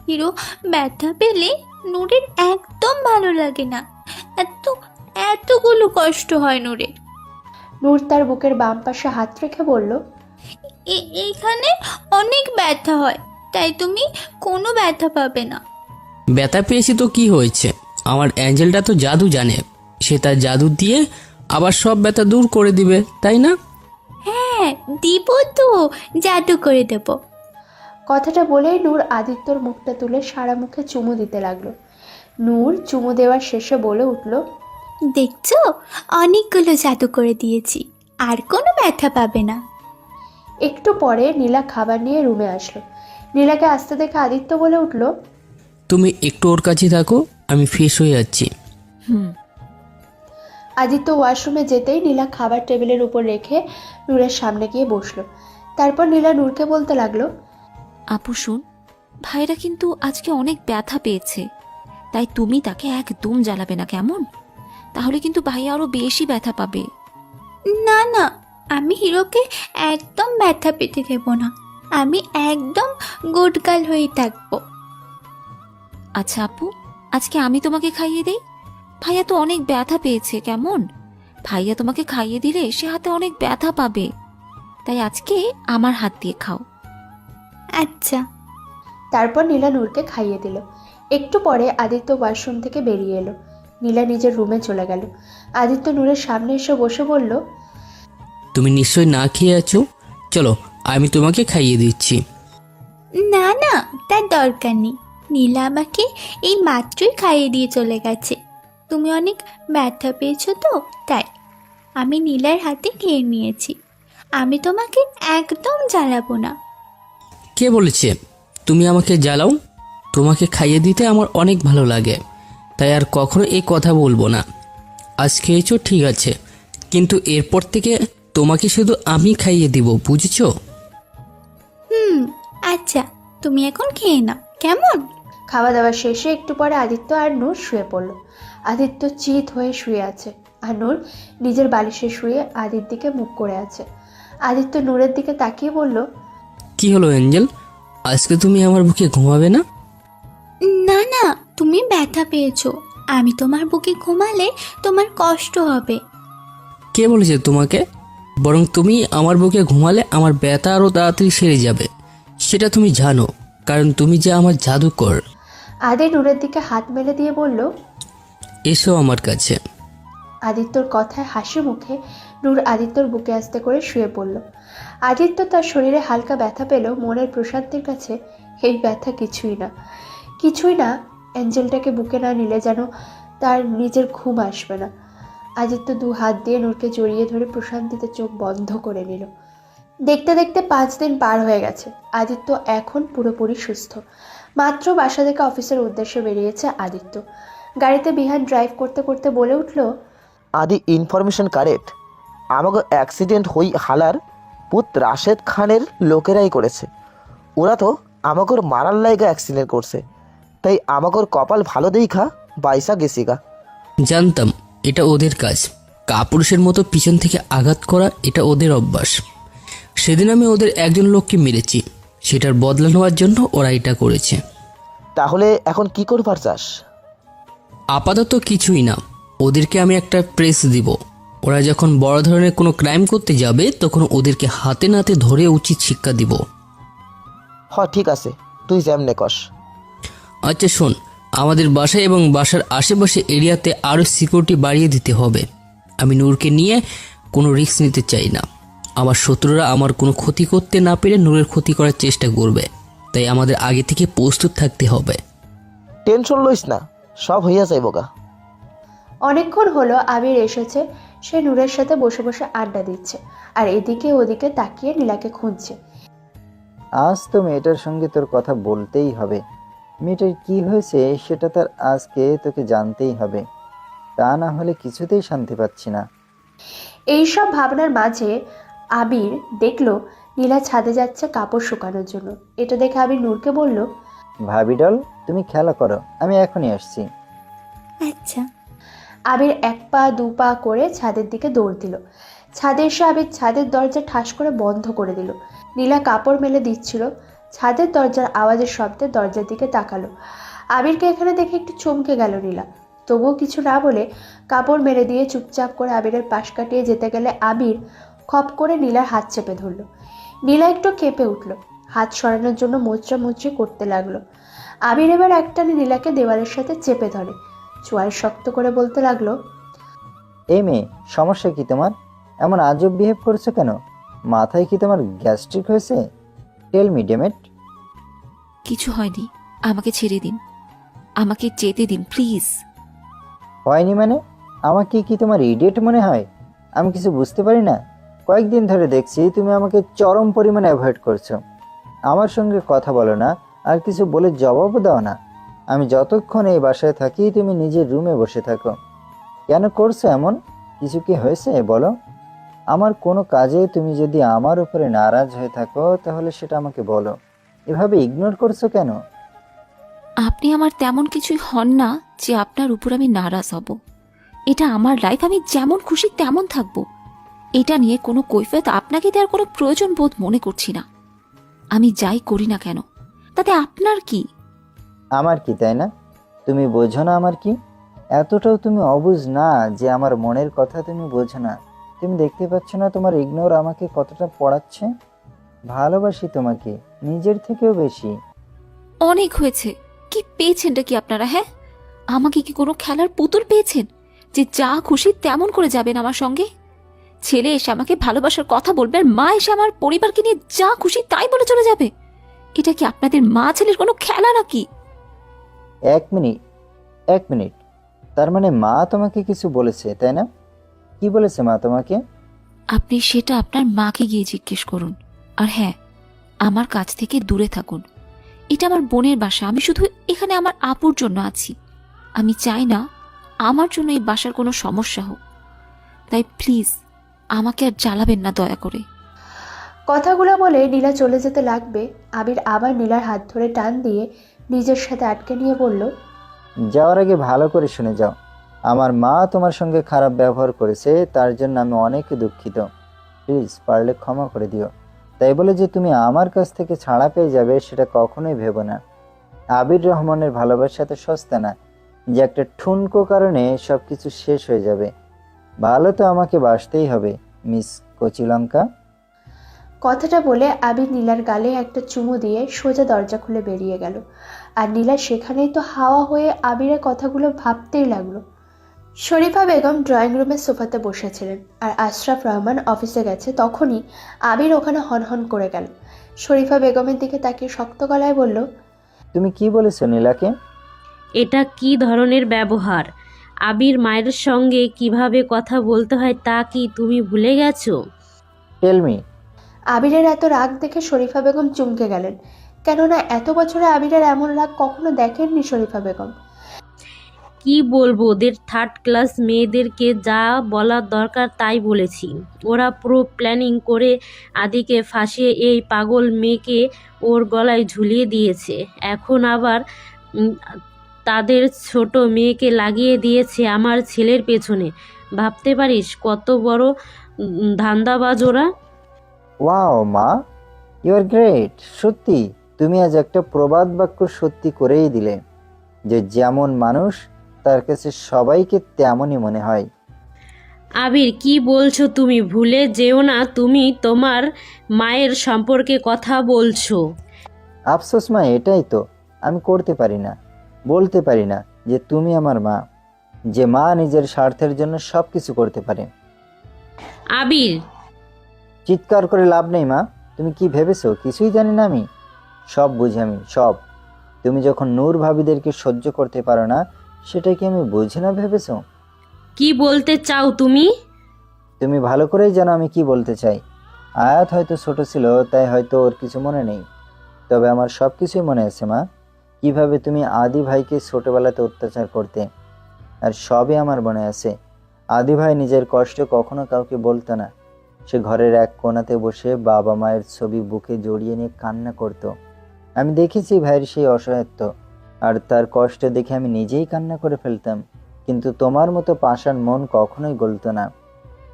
হিরো ব্যথা পেলে নূরের একদম ভালো লাগে না। এতগুলো কষ্ট হয় নূরের। নূর তার বুকের বাম পাশে হাত রেখে বলল, এইখানে অনেক ব্যথা হয়, তাই তুমি কোনো ব্যথা পাবে না। ব্যথা পেয়েছি তো কি হয়েছে, আমার অ্যাঞ্জেলটা তো জাদু জানে, সে তার জাদু দিয়ে আবার সব ব্যথা দূর করে দিবে, তাই না? হ্যাঁ, দিব তো, জাদু করে দেব। কথাটা বলেই নূর আদিত্যর মুখটা তুলে সারা মুখে চুমু দিতে লাগলো। নূর চুমু দেওয়ার শেষে বলে উঠল, দেখছো, অনেকগুলো জাদু করে দিয়েছি, আর কোনো ব্যথা পাবে না। একটু পরে নীলা খাবার নিয়ে রুমে আসলো। নীলাকে আসতে দেখে আদিত্য বলে উঠল, তুমি একটু ওর কাছে থাকো, আমি ফ্রেশ হয়ে যাচ্ছি। আদিত্য ওয়াশরুমে যেতেই নীলা খাবার টেবিলের উপর রেখে নূরের সামনে গিয়ে বসলো। তারপর নীলা নূরকে বলতে লাগলো, আপু শুন, ভাইরা কিন্তু আজকে অনেক ব্যথা পেয়েছে, তাই তুমি তাকে একদম জ্বালাবে না, কেমন? তাহলে কিন্তু ভাইয়া আরো বেশি ব্যথা পাবে। না না, আমি হিরোকে একদম ব্যথা পেতে দেব না। আমি একদম গুড গার্ল হয়েই থাকবো। আচ্ছা আপু, আজকে আমি তোমাকে খাইয়ে দেই। ভাইয়া তো অনেক ব্যথা পেয়েছে, কেমন? ভাইয়া তোমাকে খাইয়ে দিলে সে হাতে অনেক ব্যথা পাবে, তাই আজকে আমার হাত দিয়ে খাও। আচ্ছা। তারপর নীলা নূরকে খাইয়ে দিল। একটু পরে আদিত্য ওয়াশরুম থেকে বেরিয়ে এলো। নীলা নিজের রুমে চলে গেল। আদিত্য নূরের সামনে এসে বসে বলল, তুমি নিশ্চয়ই না খেয়ে আছো, চলো আমি তোমাকে খাইয়ে দিচ্ছি। না না, তার দরকার নেই। নীলা আমাকে এই মাত্রই খাইয়ে দিয়ে চলে গেছে। তুমি অনেক ব্যথা পেয়েছো তো, তাই আমি নীলার হাতে খেয়ে নিয়েছি। আমি তোমাকে একদম জ্বালাবো না। কে বলেছে তুমি আমাকে জ্বালাও? তোমাকে খাইয়ে দিতে আমার অনেক ভালো লাগে, তাই আর কখনো এই কথা বলবো না। আজ খেয়েছো ঠিক আছে, কিন্তু এরপর থেকে তোমাকে শুধু আমি খাইয়ে দিব, বুঝেছো? আচ্ছা, তুমি এখন খেয়ে নাও, কেমন? খাওয়া দাওয়া শেষে একটু পরে আদিত্য আর নূর শুয়ে পড়ল। আদিত্য চিত হয়ে শুয়ে আছে, আর নূর নিজের বালিশে শুয়ে আদির দিকে মুখ করে আছে। আদিত্য নূরের দিকে তাকিয়ে বলল, কি হলো অ্যাঞ্জেল, আজকে তুমি আমার বুকে ঘুমাবে না? না না, তুমি ব্যথা পেয়েছো। আমি তোমার বুকে ঘুমালে তোমার কষ্ট হবে। কে বলেছে তোমাকে? বরং তুমি আমার বুকে ঘুমালে আমার ব্যথা আরও তাড়াতাড়ি সেরে যাবে, সেটা তুমি জানো, কারণ তুমি যে আমার জাদুকর। আদি নূরের দিকে হাত মেলে দিয়ে বলল, এসো আমার কাছে। আদিত্যর কথায় হাসি মুখে নূর আদিত্যর বুকে আস্তে করে শুয়ে পড়ল। আদিত্য তার শরীরে হালকা ব্যথা পেল, মনের প্রশান্তির কাছে এই ব্যথা কিছুই না, কিছুই না। অ্যাঞ্জেলটাকে বুকে না নিলে যেন তার নিজের ঘুম আসবে না। আদিত্য দু হাত দিয়ে নূরকে জড়িয়ে ধরে প্রশান্তিতে চোখ বন্ধ করে নিল। দেখতে দেখতে 5 দিন পার হয়ে গেছে। আদিত্য এখন পুরোপুরি সুস্থ। মাত্র বাসা থেকে অফিসের উদ্দেশ্যে বেরিয়েছে আদিত্য। গাড়িতে বিহান ড্রাইভ করতে করতে বলে উঠল, আদি ইনফরমেশন কারেক্ট, আমাকে অ্যাক্সিডেন্ট হই হালার পুত রাশেদ খানের লোকেরাই করেছে। ওরা তো আমাকে মারার লাইগা অ্যাক্সিডেন্ট করছে, তাই আমাকে কপাল ভালো দেখা বাইসা গেছিগা। জানতাম এটা ওদের কাজ, কাপুরুষের মতো পিছন থেকে আঘাত করা এটা ওদের অভ্যাস। সেদিন আমি ওদের একজন লোককে মেরেছি, সেটার বদলা নেওয়ার জন্য ওরা এটা করেছে। তাহলে এখন কি করবার চাস? আপাতত কিছুই না, ওদেরকে আমি একটা প্রেস দিব। ওরা যখন বড় ধরনের কোনো ক্রাইম করতে যাবে তখন ওদেরকে হাতে নাতে ধরে উচিত শিক্ষা দিব। ঠিক আছে, তুই যেমনে কস। আচ্ছা শোন, আমাদের বাসায় এবং বাসার আশেপাশে এরিয়াতে আরও সিকিউরিটি বাড়িয়ে দিতে হবে। আমি নূরকে নিয়ে কোনো রিস্ক নিতে চাই না। আমার শত্রুরা আমার কোনো ক্ষতি করতে না পেরে নূরের ক্ষতি করার চেষ্টা করবে, তাই আমাদের আগে থেকে প্রস্তুত থাকতে হবে। টেনশন লইস না, সব হইয়া যাইব গা। অনেকক্ষণ হলো আবির এসেছে। সে নূরের সাথে বসে বসে আড্ডা দিচ্ছে, আর এদিকে ওদিকে তাকিয়ে নীলাকে খুঁজছে। আজ তো মেয়েটার সঙ্গে তোর কথা বলতেই হবে। মেয়েটার কি হয়েছে সেটা তার আজকে তোকে জানতেই হবে, তা না হলে কিছুতেই শান্তি পাচ্ছি না। এইসব ভাবনার মাঝে আবির দেখলো নীলা ছাদে যাচ্ছে কাপড় শুকানোর জন্য। এটা দেখে আবির নূরকে বলল, ভাবি ডল, তুমি খেলা করো, আমি এখনই আসছি। আচ্ছা। আবির 1 পা 2 পা করে ছাদের দিকে দৌড় দিল। ছাদে এসে আবির ছাদের দরজা ঠাস করে বন্ধ করে দিল। নীলা কাপড় মেলে দিচ্ছিল। ছাদের দরজার আওয়াজের শব্দে দরজার দিকে তাকালো। আবিরকে এখানে দেখে একটু চমকে গেল নীলা। তবুও কিছু না বলে কাপড় মেলে দিয়ে চুপচাপ করে আবিরের পাশ কাটিয়ে যেতে গেলে আবির খপ করে নীলার হাত চেপে ধরল। নীলা একটু কেঁপে উঠল, হাত সরানোর জন্য মোচড়ামুচড়ি করতে লাগলো। আবির এবার একটানে নীলাকে দেওয়ালের সাথে চেপে ধরে, চোয়াল শক্ত করে বলতে লাগলো, এই মেয়ে, সমস্যা কি তোমার? এমন আজব বিহেভ করছো কেন? মাথায় কি তোমার গ্যাস্ট্রিক হয়েছে? টেল মি ডেমেট। কিছু হয়নি, আমাকে ছেড়ে দিন, আমাকে যেতে দিন প্লিজ। হয়নি মানে? আমাকে কি তোমার ইডিয়েট মনে হয়? আমি কিছু বুঝতে পারি না? কয়েকদিন ধরে দেখছি তুমি আমাকে চরম পরিমাণে অ্যাভয়েড করছো। আমার সঙ্গে কথা বলো না, আর কিছু বলে জবাবও দাও না। আমি যতক্ষণ এই বাসায় থাকি তুমি নিজের রুমে বসে থাকো। কেন করছো এমন? কিছু কি হয়েছে বলো? আমার কোনো কাজে তুমি যদি আমার উপরে নারাজ হয়ে থাকো তাহলে সেটা আমাকে বলো। এভাবে ইগনোর করছো কেন? আপনি আমার তেমন কিছুই হন না যে আপনার উপর আমি নারাজ হব। এটা আমার লাইফ, আমি যেমন খুশি তেমন থাকবো। এটা নিয়ে কোনো কৈফিয়ত আপনাকে দেওয়ার কোনো প্রয়োজন বোধ মনে করছি না। আমি যাই করি না কেন তাতে আপনার কি? আমার কি, তাই না? তুমি বোঝো না আমার কি? এতটাও তুমি অবুঝ না যে আমার মনের কথা তুমি বোঝো না। তুমি দেখতে পাচ্ছ না তোমার ইগনোর আমাকে কতটা পড়াচ্ছে? ভালোবাসি তোমাকে নিজের থেকেও বেশি। অনেক হয়েছে। কি পেয়েছেনটা কি আপনারা? হ্যাঁ, আমাকে কি কোনো খেলার পুতুল পেয়েছেন যে যা খুশি তেমন করে যাবেন আমার সঙ্গে? ছেলে এসে আমাকে ভালোবাসার কথা বলবে আর মা এসে আমার পরিবারকে নিয়ে যা খুশি তাই বলে চলে যাবে? এটা কি আপনাদের মা ছেলের কোনো খেলা নাকি? এক মিনিট, এক মিনিট। তার মানে মা তোমাকে কিছু বলেছে, তাই না? কি বলেছে মা তোমাকে? আপনি সেটা আপনার মাকে গিয়ে জিজ্ঞেস করুন। আর হ্যাঁ, আমার কাছ থেকে দূরে থাকুন। এটা আমার বোনের বাসা, আমি শুধু এখানে আমার আপুর জন্য আছি। আমি চাই না আমার জন্য এই বাসার কোনো সমস্যা হোক। তাই প্লিজ আমাকে আর জ্বালাবেন না দয়া করে। কথাগুলো বলে নীলা চলে যেতে লাগবে। আবির আবার নীলার হাত ধরে টান দিয়ে নিজের সাথে আটকে নিয়ে বলল, যাওয়ার আগে ভালো করে শুনে যাও। আমার মা তোমার সঙ্গে খারাপ ব্যবহার করেছে, তার জন্য আমি অনেক দুঃখিত। প্লিজ পারলে ক্ষমা করে দিও। তাই বলে যে তুমি আমার কাছ থেকে ছাড়া পেয়ে যাবে সেটা কখনোই ভেবো না। আবির রহমানের ভালোবাসা এত সস্তা না যে একটা ঠুনকো কারণে সব কিছু শেষ হয়ে যাবে। ভালো তো আমাকে বাসতেই হবে, মিস কচিলঙ্কা। কথাটা বলে আবির নীলার গালে একটা চুমু দিয়ে সোজা দরজা খুলে বেরিয়ে গেল। আর নীলা সেখানেই তো হাওয়া হয়ে আবিরের কথাগুলো ভাবতেই লাগলো। শরীফা বেগম ড্রয়িং রুমের সোফাতে বসেছিলেন আর আশরাফ রহমান অফিসে গেছে। তখনই আবির ওখানে হনহন করে গেল। শরীফা বেগমের দিকে তাকিয়ে শক্ত গলায় বলল, তুমি কি বলেছো নীলাকে? এটা কি ধরনের ব্যবহার? আবির মায়ের সঙ্গে কিভাবে কথা বলতে হয় তা কি তুমি ভুলে গেছো? Tell me. আবিরের এত রাগ দেখে শরীফা বেগম চমকে গেলেন। কেননা এত বছরে আবিরের এমন রাগ কখনো দেখেননি শরীফা বেগম। কি বলবো, ওদের থার্ড ক্লাস মেয়েদেরকে যা বলার দরকার তাই বলেছি। ওরা পুরো প্ল্যানিং করে আদিকে ফাঁসিয়ে এই পাগল মেয়েকে ওর গলায় ঝুলিয়ে দিয়েছে। এখন আবার তাদের ছোট মেয়েকে লাগিয়ে দিয়েছে আমার ছেলের পেছনে। ভাবতে পারিস কত বড় ধান্দাবাজ ওরা। ওয়াও মা, ইউ আর গ্রেট। সত্যি তুমি আজ একটা প্রবাদ বাক্য সত্যি করেই দিলে, যে যেমন মানুষ তার কাছে সবাইকে তেমনই মনে হয়। আবির, কি বলছো তুমি? ভুলে যেও না তুমি তোমার মায়ের সম্পর্কে কথা বলছো। আফসোস মা, এটাই তো আমি করতে পারি না, বলতে পারি না যে তুমি আমার মা, যে মা নিজের স্বার্থের জন্য সব কিছু করতে পারে। আবির, চিৎকার করে লাভ নেই মা। তুমি কি ভেবেছো কিছুই জানি না আমি? সব বুঝি আমি, সব। তুমি যখন নূর ভাবিদেরকে সহ্য করতে পারো না সেটা কি আমি বুঝি না ভেবেছো? কি বলতে চাও তুমি? তুমি ভালো করেই জানো আমি কি বলতে চাই। আয়াত হয়তো ছোট ছিল তাই হয়তো ওর কিছু মনে নেই, তবে আমার সব কিছুই মনে আছে মা। কিভাবে তুমি আদি ভাইকে ছোটবেলাতে অত্যাচার করতে, আর সবই আমার মনে আছে। আদি ভাই নিজের কষ্ট কখনো কাউকে বলতো না। সে ঘরের এক কোণাতে বসে বাবা মায়ের ছবি বুকে জড়িয়ে নিয়ে কান্না করত। আমি দেখেছি ভাইয়ের সেই অসহায়ত্ব, আর তার কষ্ট দেখে আমি নিজেই কান্না করে ফেলতাম। কিন্তু তোমার মতো পাষাণ মন কখনোই গলত না।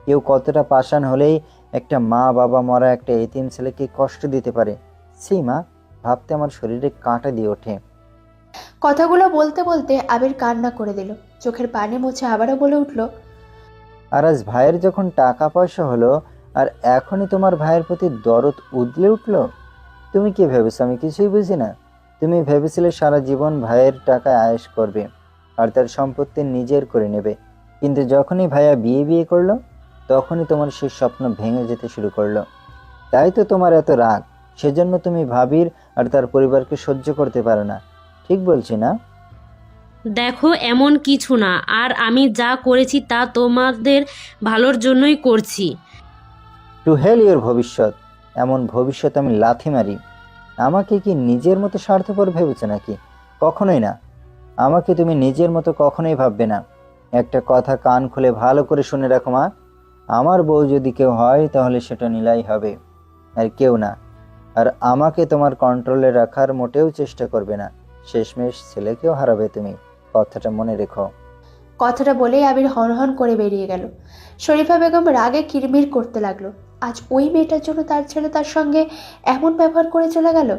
কেউ কতটা পাষাণ হলেই একটা মা বাবা মরা একটা এতিম ছেলেকে কষ্ট দিতে পারে, সেই মা ভাবতে আমার শরীরে কাঁটা দিয়ে ওঠে। কথাগুলো বলতে বলতে আবির কান্না করে দিল, চোখের পানি মুছে আবারও বলে উঠল, আর আজ ভাইয়ের যখন টাকা পয়সা হলো, আর এখনই তোমার ভাইয়ের প্রতি দরদ উদলে উঠলো। তুমি কি ভেবেছো আমি কিছুই বুঝি না? তুমি ভেবেছিলে সারা জীবন ভাইয়ের টাকায় আয়েশ করবে আর তার সম্পত্তি নিজের করে নেবে, কিন্তু যখনই ভাইয়া বিয়ে করলো তখনই তোমার সেই স্বপ্ন ভেঙে যেতে শুরু করলো। তাই তো তোমার এত রাগ, সেজন্য তুমি ভাবির আর তার পরিবারকে সহ্য করতে পারো না। ঠিক বলছি না? দেখো, এমন কিছু না, আর আমি যা করেছি তা তোমাদের ভালোর জন্যই করছি। টু হেল ইওর ভবিষ্যৎ। এমন ভবিষ্যৎ আমি লাথি মারি। আমাকে কি নিজের মতো স্বার্থপর ভেবেছো নাকি? কখনোই না। আমাকে তুমি নিজের মতো কখনোই ভাববে না। একটা কথা কান খুলে ভালো করে শুনে রাখো মা, আমার বউ যদি কেউ হয় তাহলে সেটা নীলাই হবে, আর কেউ না। আর আমাকে তোমার কন্ট্রোলে রাখার মোটেও চেষ্টা করবে না। শেষমেশ ছেলেকেও হারাবে তুমি, কথাটা মনে রেখো। কথাটা বলেই আবির হনহন করে বেরিয়ে গেল। শরীফা বেগম রাগে কিরমির করতে লাগলো। আজ ওই মেয়েটার জন্য তার ছেলে তার সঙ্গে এমন ব্যবহার করে চলে গেল।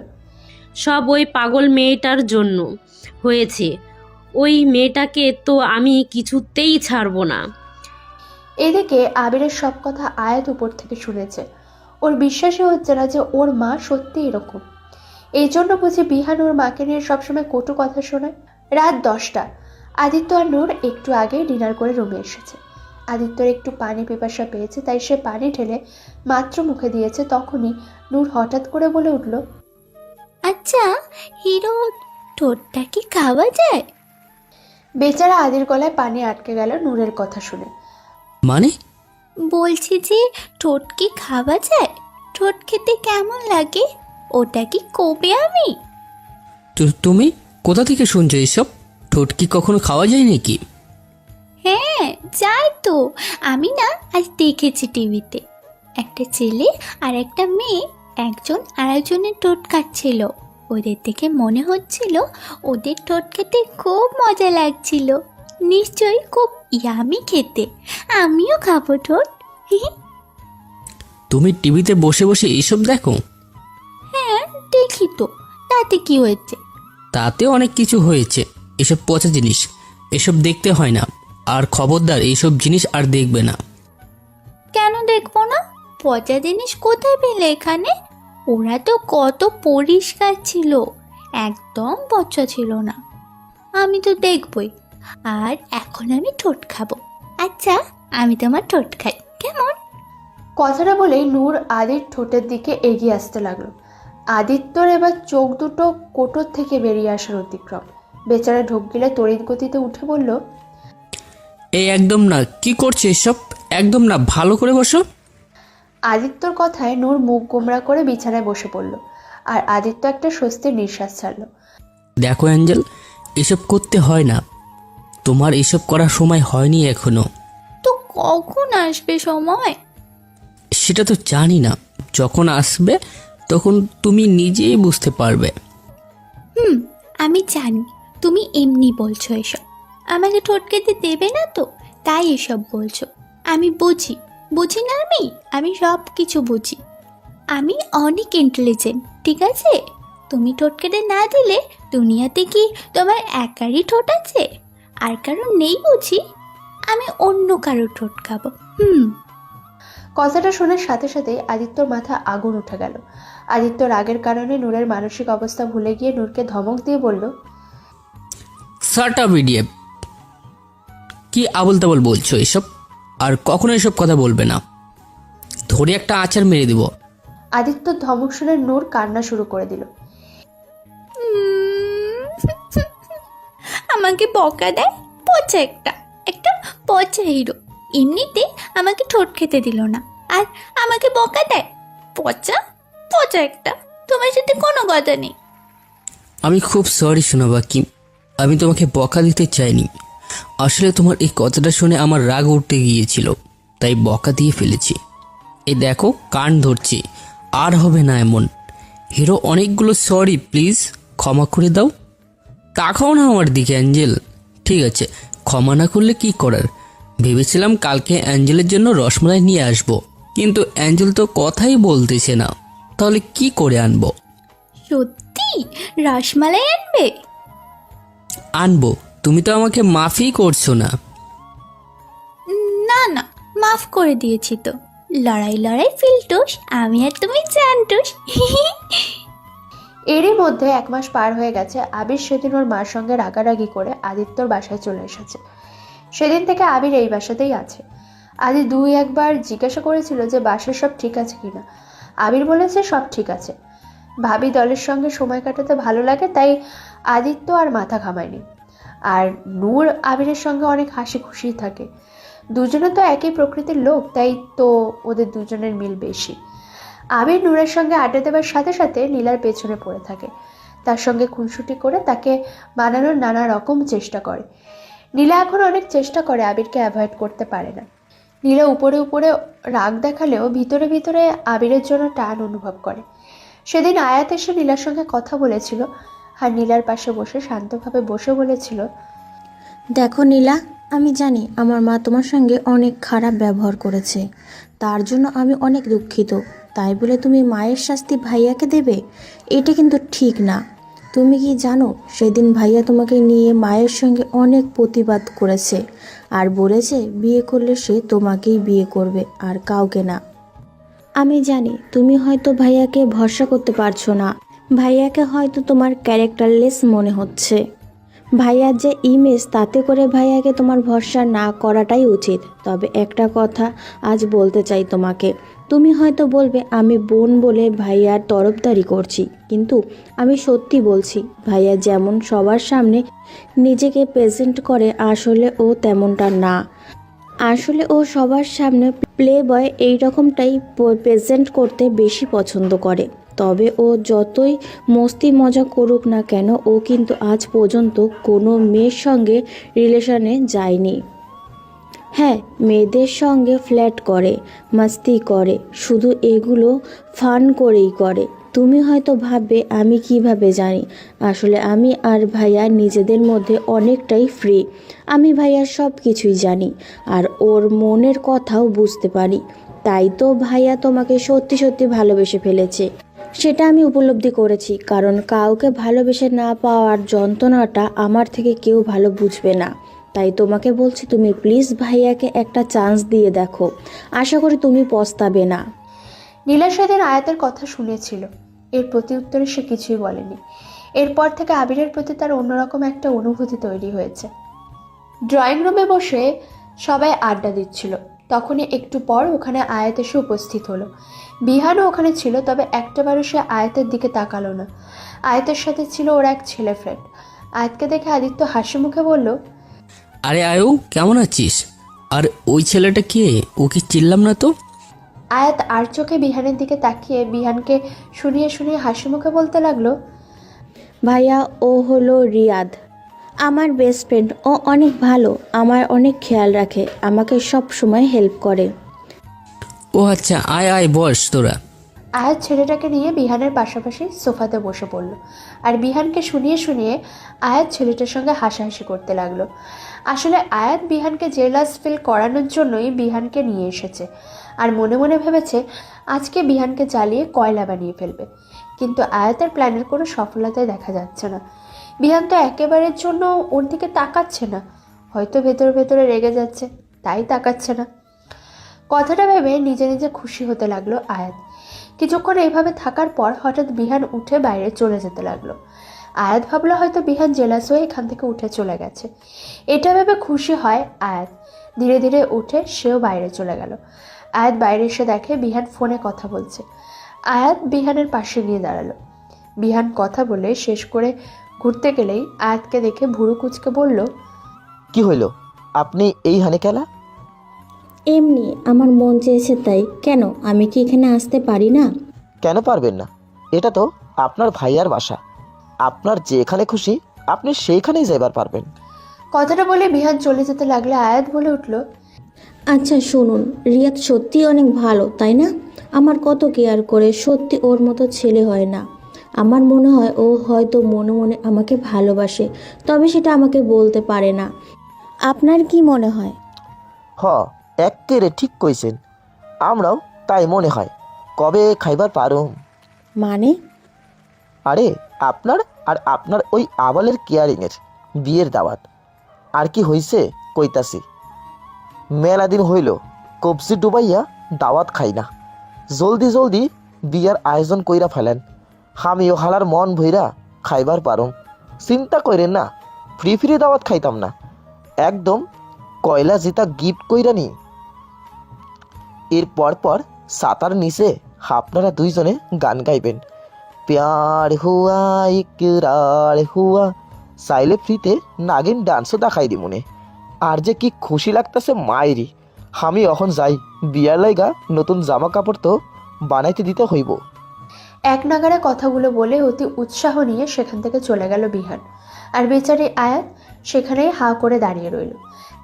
সব ওই পাগল মেয়েটার জন্য হয়েছে। ওই মেয়েটাকে তো আমি কিছুতেই ছাড়বো না। এদিকে আবিরের সব কথা আয়াত উপর থেকে শুনেছে। ওর বিশ্বাসই হচ্ছে না যে ওর মা সত্যি এরকম। এই জন্য বুঝি বিহান ওর মাকে নিয়ে সবসময় কটু কথা শোনায়। রাত 10টা। আদিত্য আর নূর একটু আগে ডিনার করে রুমে এসেছে। আদিত্যর একটু পানি পিপাসা পেয়েছে, তাই সে পানি ঢেলে মাত্র মুখে দিয়েছে, তখনই নূর হঠাৎ করে বলে উঠল, আচ্ছা হিরো, ঠোঁটটা কি খাওয়া যায়? বেচারা আদির গলায় পানি আটকে গেল নূরের কথা শুনে। মানে? বলছি যে ঠোঁট কি খাওয়া যায়? ঠোঁট খেতে কেমন লাগে? ওটা কি কবে আমি? তুমি কোথা থেকে শুনছো এসব? ঠোঁট কি কখনো খাওয়া যায় নাকি? হ্যাঁ যাই তো। আমি না আজ দেখেছি টিভিতে, একটা ছেলে আর একটা মেয়ে একজন আরেকজনের ঠোঁট কাটছিল। ওদের দেখে মনে হচ্ছিল ওদের ঠোঁট খেতে খুব মজা লাগছিল। নিশ্চয়ই খুব ইয়ামি খেতে। আমিও খাবো ঠোঁট। তুমি টিভিতে বসে বসে এইসব দেখো? হ্যাঁ দেখি তো, তাতে কি হয়েছে? তাতে অনেক কিছু হয়েছে। এসব পচা জিনিস, এসব দেখতে হয় না। আর খবরদার এইসব জিনিস আর দেখবে না। কেন দেখবো না? পচা জিনিস কোথায় পেলে এখানে? ওরা তো কত পরিষ্কার ছিল, একদম পচা ছিল না। আমি তো দেখবই। আর এখন আমি ঠোঁট খাবো। আচ্ছা আমি তোমার ঠোঁট খাই কেমন? কথাটা বলেই নূর আদির ঠোঁটের দিকে এগিয়ে আসতে লাগলো। আদিত্যর এবার চোখ দুটো কোটর থেকে বেরিয়ে আসার অতিক্রম। বেচারা ঢোক গিলে তড়িৎ গতিতে উঠে বলল, এই একদম না, কি করছে এসব? একদম না, ভালো করে বসো। আদিত্যর কথায় নূর মুখ গোমরা করে বিছানায় বসে পড়ল। আর আদিত্য একটা স্বস্তির নিঃশ্বাস ছাড়ল। দেখো অ্যাঞ্জেল, এসব করতে হয় না। তোমার এসব করার সময় হয়নি এখনো। তো কখন আসবে সময়? সেটা তো জানি না। যখন আসবে তখন তুমি নিজেই বুঝতে পারবে। আমি জানি তুমি এমনি বলছো এসব। আমাকে ঠোঁট খেতে দেবে না তো, তাই এসব বলছো। আমি বুঝি, বুঝি না আমি সব কিছু বুঝি। আমি অনেক ইন্টেলিজেন্ট, ঠিক আছে? তুমি ঠোঁট কেটে না দিলে দুনিয়াতে কি তোমার একারই ঠোঁট আছে? আর কারো নেই বুঝি? আমি অন্য কারো ঠোঁট খাবো। কথাটা শোনার সাথে সাথে আদিত্যর মাথা আগুন উঠে গেল। আদিত্য রাগের কারণে নূরের মানসিক অবস্থা ভুলে গিয়ে নূরকে ধমক দিয়ে বলল, শাট আপ ইডিয়েট! কি আবল তাবল বলছো এসব? আর কখনো এসব কথা বলবে না, ধরে একটা আচার মেরে দেব। আদিত্যর ধমক শুনে নূর কান্না শুরু করে দিল। আমাকে বকা দেয়, পচা একটা পচা হিরো। এমনিতে আমাকে ঠোঁট খেতে দিল না, আর আমাকে বকা দেয়। পচা পচা একটা। তোমার সাথে কোনো কথা নেই। আমি খুব সরি সোনাবাকি, আমি তোমাকে বকা দিতে চাইনি। আসলে তোমার এই কথাটা শুনে আমার রাগ উঠতে গিয়েছিল, তাই বকা দিয়ে ফেলেছি। এই দেখো, কান ধরছি, আর হবে না এমন। হিরো অনেকগুলো সরি, প্লিজ ক্ষমা করে দাও। তাকাও না আমার দিকে অ্যাঞ্জেল। ঠিক আছে, ক্ষমা না করলে কি করার। ভেবেছিলাম কালকে অ্যাঞ্জেলের জন্য রসমালাই নিয়ে আসবো, কিন্তু অ্যাঞ্জেল তো কথাই বলতেছে না। তাহলে কি করে আনবো? সত্যি রসমালাই আনবে? আনবো, তুমি তো আমাকে মাফই করছো না। না না, মাফ করে দিয়েছি তো। লড়াই লড়াই ফিল্টুস, আমি আর তুমি জানটুস। এরই মধ্যে 1 মাস পার হয়ে গেছে। আবির সেদিন ওর মার সঙ্গে রাগারাগি করে আদিত্যর বাসায় চলে এসেছে। সেদিন থেকে আবির এই বাসাতেই আছে। আদি 2-1 বার জিজ্ঞাসা করেছিল যে বাসায় সব ঠিক আছে কিনা। আবির বলেছে সব ঠিক আছে। ভাবি দলের সঙ্গে সময় কাটাতে ভালো লাগে, তাই আদিত্য আর মাথা ঘামায়নি। আর নূর আবিরের সঙ্গে অনেক হাসি খুশি থাকে। দুজনে তো একই প্রকৃতির লোক, তাই তো ওদের দুজনের মিল বেশি। আবির নূরের সঙ্গে আড্ডা দেওয়ার সাথে সাথে নীলার পেছনে পড়ে থাকে। তার সঙ্গে খুনসুটি করে তাকে মানানোর নানা রকম চেষ্টা করে। নীলা এখন অনেক চেষ্টা করে, আবিরকে অ্যাভয়েড করতে পারে না। নীলা উপরে উপরে রাগ দেখালেও ভিতরে ভিতরে আবিরের জন্য টান অনুভব করে। সেদিন আয়াত এসে নীলার সঙ্গে কথা বলেছিল, আর নীলার পাশে বসে শান্তভাবে বসে বলেছিল, দেখো নীলা, আমি জানি আমার মা তোমার সঙ্গে অনেক খারাপ ব্যবহার করেছে, তার জন্য আমি অনেক দুঃখিত। তাই বলে তুমি মায়ের শাস্তি ভাইয়াকে দেবে, এটা কিন্তু ঠিক না। তুমি কি জানো, সেদিন ভাইয়া তোমাকে নিয়ে মায়ের সঙ্গে অনেক প্রতিবাদ করেছে আর বলেছে বিয়ে করলে সে তোমাকেই বিয়ে করবে আর কাউকে না। আমি জানি তুমি হয়তো ভাইয়াকে ভরসা করতে পারছো না, ভাইয়াকে হয়তো তোমার ক্যারেক্টারলেস মনে হচ্ছে। ভাইয়ার যে ইমেজ, তাতে করে ভাইয়াকে তোমার ভরসা না করাটাই উচিত। তবে একটা কথা আজ বলতে চাই তোমাকে, তুমি হয়তো বলবে আমি বোন বলে ভাইয়ার তরফদারি করছি, কিন্তু আমি সত্যি বলছি, ভাইয়া যেমন সবার সামনে নিজেকে প্রেজেন্ট করে, আসলে ও তেমনটা না। আসলে ও সবার সামনে প্লে বয় এই রকমটাই প্রেজেন্ট করতে বেশি পছন্দ করে। তবে ও যতই মস্তি মজা করুক না কেন, ও কিন্তু আজ পর্যন্ত কোনো মেয়ের সঙ্গে রিলেশনে যায়নি। হ্যাঁ, মেয়েদের সঙ্গে ফ্ল্যাট করে, মাস্তি করে, শুধু এগুলো ফান করেই করে। তুমি হয়তো ভাববে আমি কিভাবে জানি, আসলে আমি আর ভাইয়া নিজেদের মধ্যে অনেকটাই ফ্রি। আমি ভাইয়ার সব কিছুই জানি আর ওর মনের কথাও বুঝতে পারি। তাই তো ভাইয়া তোমাকে সত্যি সত্যি ভালোবেসে ফেলেছে, সেটা আমি উপলব্ধি করেছি। কারণ কাউকে ভালোবেসে না পাওয়ার যন্ত্রণাটা আমার থেকে কেউ ভালো বুঝবে না। তাই তোমাকে বলছি, তুমি প্লিজ ভাইয়াকে একটা চান্স দিয়ে দেখো, আশা করি তুমি পস্তাবে না। নীলা সেদিন আয়াতের কথা শুনেছিল, এর প্রতি উত্তরে সে কিছুই বলেনি। এরপর থেকে আবিরের প্রতি তার অন্যরকম একটা অনুভূতি তৈরি হয়েছে। ড্রয়িং রুমে বসে সবাই আড্ডা দিচ্ছিল, তখনই একটু পর ওখানে আয়াত এসে উপস্থিত হলো। বিহানও ওখানে ছিল, তবে একটাবারও সে আয়াতের দিকে তাকালো না। আয়াতের সাথে ছিল ওর এক ছেলে ফ্রেন্ড। আয়াতকে দেখে আদিত্য হাসি মুখে বলল, আরে আয়ু, কেমন আছিস? আর ওই ছেলেটা কে? ও কি চিনলাম না তো। আয়াত আর চোখে বিহানের দিকে তাকিয়ে বিহানকে শুনিয়ে শুনিয়ে হাসি মুখে বলতে লাগলো, ভাইয়া, ও হলো রিয়াদ, আমার বেস্ট ফ্রেন্ড। ও অনেক ভালো, আমার অনেক খেয়াল রাখে, আমাকে সব সময় হেল্প করে। ও আচ্ছা, আয় আয় বস তোরা। আয়াত ছেলেটাকে নিয়ে বিহানের পাশাপাশি সোফাতে বসে পড়ল। আর বিহানকে শুনিয়ে শুনিয়ে আয়াত ছেলেটার সঙ্গে হাসাহাসি করতে লাগলো। আসলে আয়াত বিহানকে জেলাস ফিল করানোর জন্যই বিহানকে নিয়ে এসেছে। আর মনে মনে ভেবেছে আজকে বিহানকে জ্বালিয়ে কয়লা বানিয়ে ফেলবে। কিন্তু আয়াতের প্ল্যানের কোনো সফলতাই দেখা যাচ্ছে না। বিহান তো একেবারের জন্য ওর দিকে তাকাচ্ছে না, হয়তো ভেতরে ভেতরে রেগে যাচ্ছে, তাই তাকাচ্ছে না। কথাটা ভেবে নিজে নিজে খুশি হতে লাগলো আয়াত। কিছুক্ষণ এইভাবে থাকার পর হঠাৎ বিহান উঠে বাইরে চলে যেতে লাগলো। আয়াত ভাবলো হয়তো বিহান জেলাস হয়ে এখান থেকে উঠে চলে গেছে। এটা ভেবে খুশি হয় আয়াত। ধীরে ধীরে উঠে সেও বাইরে চলে গেল। আয়াত বাইরে এসে দেখে বিহান ফোনে কথা বলছে। আয়াত বিহানের পাশে গিয়ে দাঁড়ালো। বিহান কথা বলে শেষ করে ঘুরতে গেলেই আয়াতকে দেখে ভুরু কুচকে বলল, কি হইল? আপনি এই হানে খেলা? এমনি আমার মন চেয়েছে তাই। কেন, আমি কি এখানে আসতে পারি না? কেন পারবেন না? এটা তো আপনার ভাইয়ার বাসা, আপনার যেখানে খুশি আপনি সেইখানেই যাইবার পারবেন। কথাটা বলে বিহান চলে যেতে লাগলে আয়াত বলে উঠল, আচ্ছা শুনুন, রিয়াদ সত্যি অনেক ভালো, তাই না? আমার কত কেয়ার করে, সত্যি ওর মতো ছেলে হয় না। আমার মনে হয় ও হয়তো মনে মনে আমাকে ভালোবাসে, তবে সেটা আমাকে বলতে পারে না। আপনার কি মনে হয়? হ, এক্কেরে ঠিক কইছেন, আমরাও তাই মনে হয়। কবে খাইবার পারুম? মানে? আরে আপনার আর আপনার ওই আবালের কেয়ারিংয়ের বিয়ের দাওয়াত। আর কি হইছে কইতাছি, মেলা দিন হইল কবজি ডুবাইয়া দাওয়াত খাই না। জলদি জলদি বিয়ার আয়োজন কইরা ফেলেন, আমিও হালার মন ভইরা খাইবার পারুম। চিন্তা করেন না, ফ্রি ফ্রি দাওয়াত খাইতাম না, একদম কয়লা জিতা গিফট কইরা নি। এর পর সাতার নিচে আপনারা দুইজনে গান গাইবেন, প্যার হুয়া ইকরার হুয়া। চাইলে ফ্রিতে নাগিন ডান্সও দেখাই দি মনে। আর যে কি খুশি লাগতেছে মায়েরই। আমি এখন যাই, বিয়ার লাইগা নতুন জামা কাপড় তো বানাইতে দিতে হইব। এক নাগাড়ে কথাগুলো বলে অতি উৎসাহ নিয়ে সেখান থেকে চলে গেল বিহান। আর বেচারি আয়াত সেখানেই হাঁ করে দাঁড়িয়ে রইল।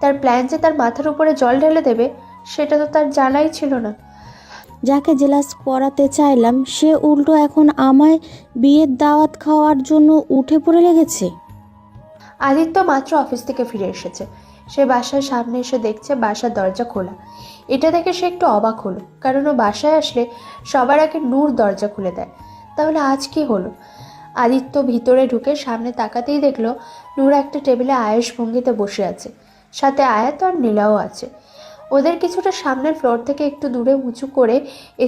তার প্ল্যান যে তার মাথার উপরে জল ঢেলে দেবে সেটা তো তার জানাই ছিল না। যাকে জেলাস করাতে চাইলাম সে উল্টো এখন আমায় বিয়ের দাওয়াত খাওয়ার জন্য উঠে পড়ে লেগেছে। আদিত্য মাত্র অফিস থেকে ফিরে এসেছে। সে বাসার সামনে এসে দেখছে বাসার দরজা খোলা। এটা দেখে সে একটু অবাক হলো, কারণ ও বাসায় আসলে সবার আগে নূর দরজা খুলে দেয়। তাহলে আজ কি হলো? আদিত্য ভিতরে ঢুকে সামনে তাকাতেই দেখলো নূর একটা টেবিলে আয়েশ ভঙ্গিতে বসে আছে, সাথে আয়াত আর নীলাও আছে। ওদের কিছুটা সামনের ফ্লোর থেকে একটু দূরে উঁচু করে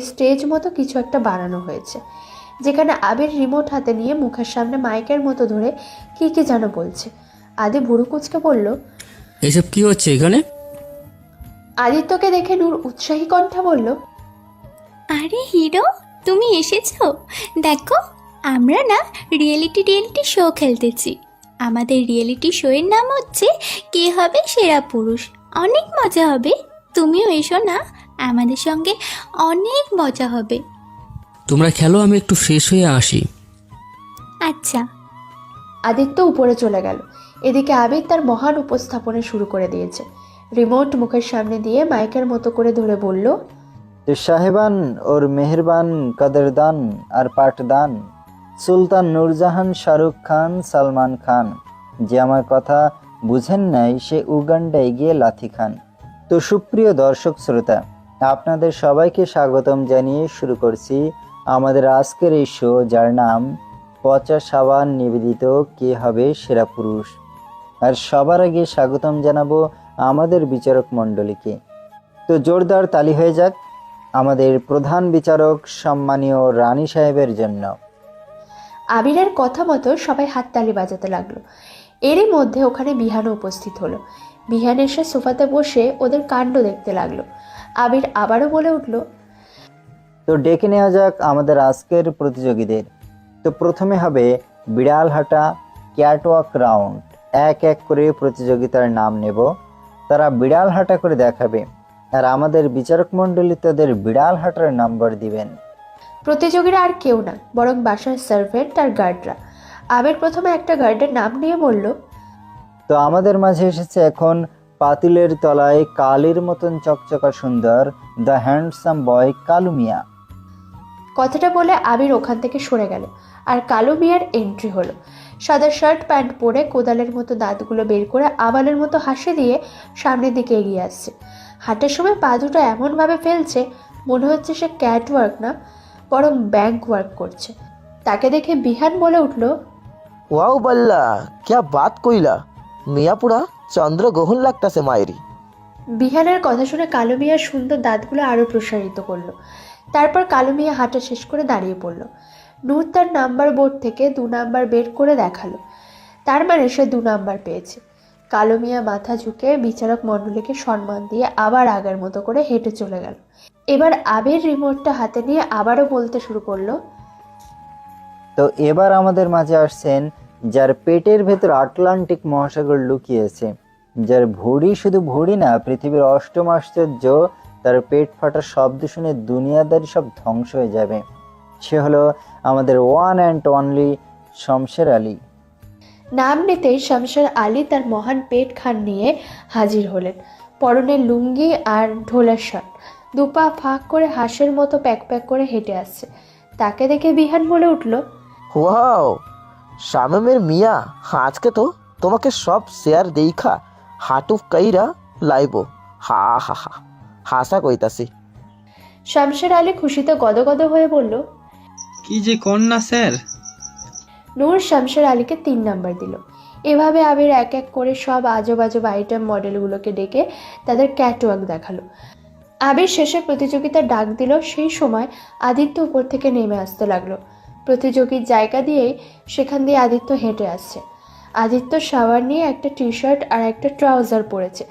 স্টেজ মতো কিছু একটা বানানো হয়েছে, যেখানে আবির রিমোট হাতে নিয়ে মুখের সামনে মাইকের মতো ধরে কি কি যেন বলছে। আদি ভুরু কুচকে বলল, এসব কি হচ্ছে এখানে? আদিত্যকে দেখে নূর উৎসাহী কণ্ঠে বলল, আরে হিরো, তুমি এসেছো? দেখো, আমরা না রিয়েলিটি শো খেলতেছি। আমাদের রিয়েলিটি শো এর নাম হচ্ছে কে হবে সেরা পুরুষ। অনেক মজা হবে, তুমিও এসো না, আমাদের সঙ্গে অনেক মজা হবে। তোমরা খেলো, আমি একটু ফ্রেশ হয়ে আসি। আচ্ছা। আদিত্য উপরে চলে গেল। এদিকে আবির তার মহান উপস্থাপনা শুরু করে দিয়েছে। রিমোট মুখের সামনে দিয়ে মাইকের মতো করে ধরে বলল, তো সাহেবান ওর মেহেরবান কদরদান আর পাটদান, সুলতান নূরজাহান, শাহরুখ খান, সালমান খান, যে আমার কথা বুঝেন নাই সে উগান্ডায় গিয়ে লাথি খান। তো সুপ্রিয় দর্শক শ্রোতা, আপনাদের সবাইকে স্বাগতম জানিয়ে শুরু করছি আমাদের আজকের এই শো, যার নাম পচা সাবান নিবেদিত কে হবে সেরা পুরুষ। আর সবার আগে স্বাগতম জানাবো আমাদের বিচারক মণ্ডলীকে। তো জোরদার তালি হয়ে যাক আমাদের প্রধান বিচারক সম্মানীয় রানী সাহেবের জন্য। আবিরের কথা মতো সবাই হাততালি বাজাতে লাগলো। এরই মধ্যে ওখানে বিহানও উপস্থিত হলো। বিহান এসে সোফাতে বসে ওদের কাণ্ড দেখতে লাগলো। আবির আবারও বলে উঠল, তো ডেকে নেওয়া যাক আমাদের আজকের প্রতিযোগীদের। তো প্রথমে হবে বিড়ালহাটা ক্যাটওয়াক রাউন্ড। এক এক করে প্রতিযোগিতার নাম নেব, তারা বিড়ালহাটা করে দেখাবে, আর আমাদের বিচারক মণ্ডলী তাদের বিড়ালহাটার নাম্বার দিবেন। প্রতিযোগীরা আর কেউ না, বরং বাসার সার্ভেন্ট আর গার্ডরা। আবির প্রথমে একটা গার্ডের নাম নিয়ে বলল, তো আমাদের মাঝে এসেছে এখন পাতিলের তলায় কালির মতন চকচকা সুন্দর দ্য হ্যান্ডসাম বয় কালু মিয়া। কথাটা বলে আবির ওখান থেকে সরে গেল, আর কালু মিয়ার এন্ট্রি হলো। সাদা শার্ট প্যান্ট পরে কোদালের মতো দাঁতগুলো বের করে আবালের মতো হাসি দিয়ে সামনের দিকে এগিয়ে আসছে। হাঁটার সময় পা দুটো এমনভাবে ফেলছে মনে হচ্ছে সে ক্যাট ওয়ার্ক না, বরং ব্যাংক ওয়ার্ক করছে। তাকে দেখে বিহান বলে উঠল, ওয়াও বাল্লা, ক্যা বাত কইলা, মিয়াপুরা চন্দ্রগ্রহণ লাগতাছে মায়েরি। বিহানের কথা শুনে কালু মিয়ার সুন্দর দাঁতগুলো আরও প্রসারিত করলো। তারপর কালু মিয়া হাঁটা শেষ করে দাঁড়িয়ে পড়ল। নূর তার নাম্বার বোর্ড থেকে 2 নাম্বার বের করে দেখালো, তার মানে সে 2 নাম্বার পেয়েছে। কালু মিয়া মাথা ঝুঁকে বিচারক মণ্ডলীকে সম্মান দিয়ে আবার আগের মতো করে হেঁটে চলে গেল। এবার আবির রিমোটটা হাতে নিয়ে আবারও বলতে শুরু করলো, তো এবার আমাদের মাঝে আসছেন যার পেটের ভেতর আটলান্টিক মহাসাগর লুকিয়েছে, যার ভুঁড়ি শুধু ভুঁড়ি না, পৃথিবীর অষ্টম আশ্চর্য, তার পেট ফাটার শব্দ শুনে দুনিয়াদারি সব ধ্বংস হয়ে যাবে। সে হলো আমাদের one and only Shamsher Ali. নাম নিতেই শমশের আলী তার মহান পেট খান নিয়ে হাজির হলেন। পরনে লুঙ্গি আর ঢোলের শার্ট, 2 পা ফাঁক করে হাঁসের মতো প্যাক প্যাক করে হেঁটে আসছে। তাকে দেখে বিহান বলে উঠল, ওয়াও, শামিমের মিয়া, আজকে তো তোমাকে সব শেয়ার দেইখা হাঁটু কাইরা লাইব। হা হা হা, হাসা কইতাছি। শামশের আলী খুশিতে গদগদ হয়ে বলল। কি যে কন্যা স্যার। নূর শামশের আলীকে 3 নাম্বার দিল। এভাবে আবির এক এক করে সব আজব আজব আইটেম মডেলগুলোকে ডেকে তাদের ক্যাটওয়াক দেখালো। আবির শেষে প্রতিযোগিতার ডাক দিল। সেই সময় আদিত্য উপর থেকে নেমে আসতে লাগলো। প্রতিযোগীর জায়গা দিয়েই সেখান দিয়ে আদিত্য হেঁটে আসছে। আদিত্য শাওয়ার নিয়ে একটা টি শার্ট আর একটা ট্রাউজার পরেছে,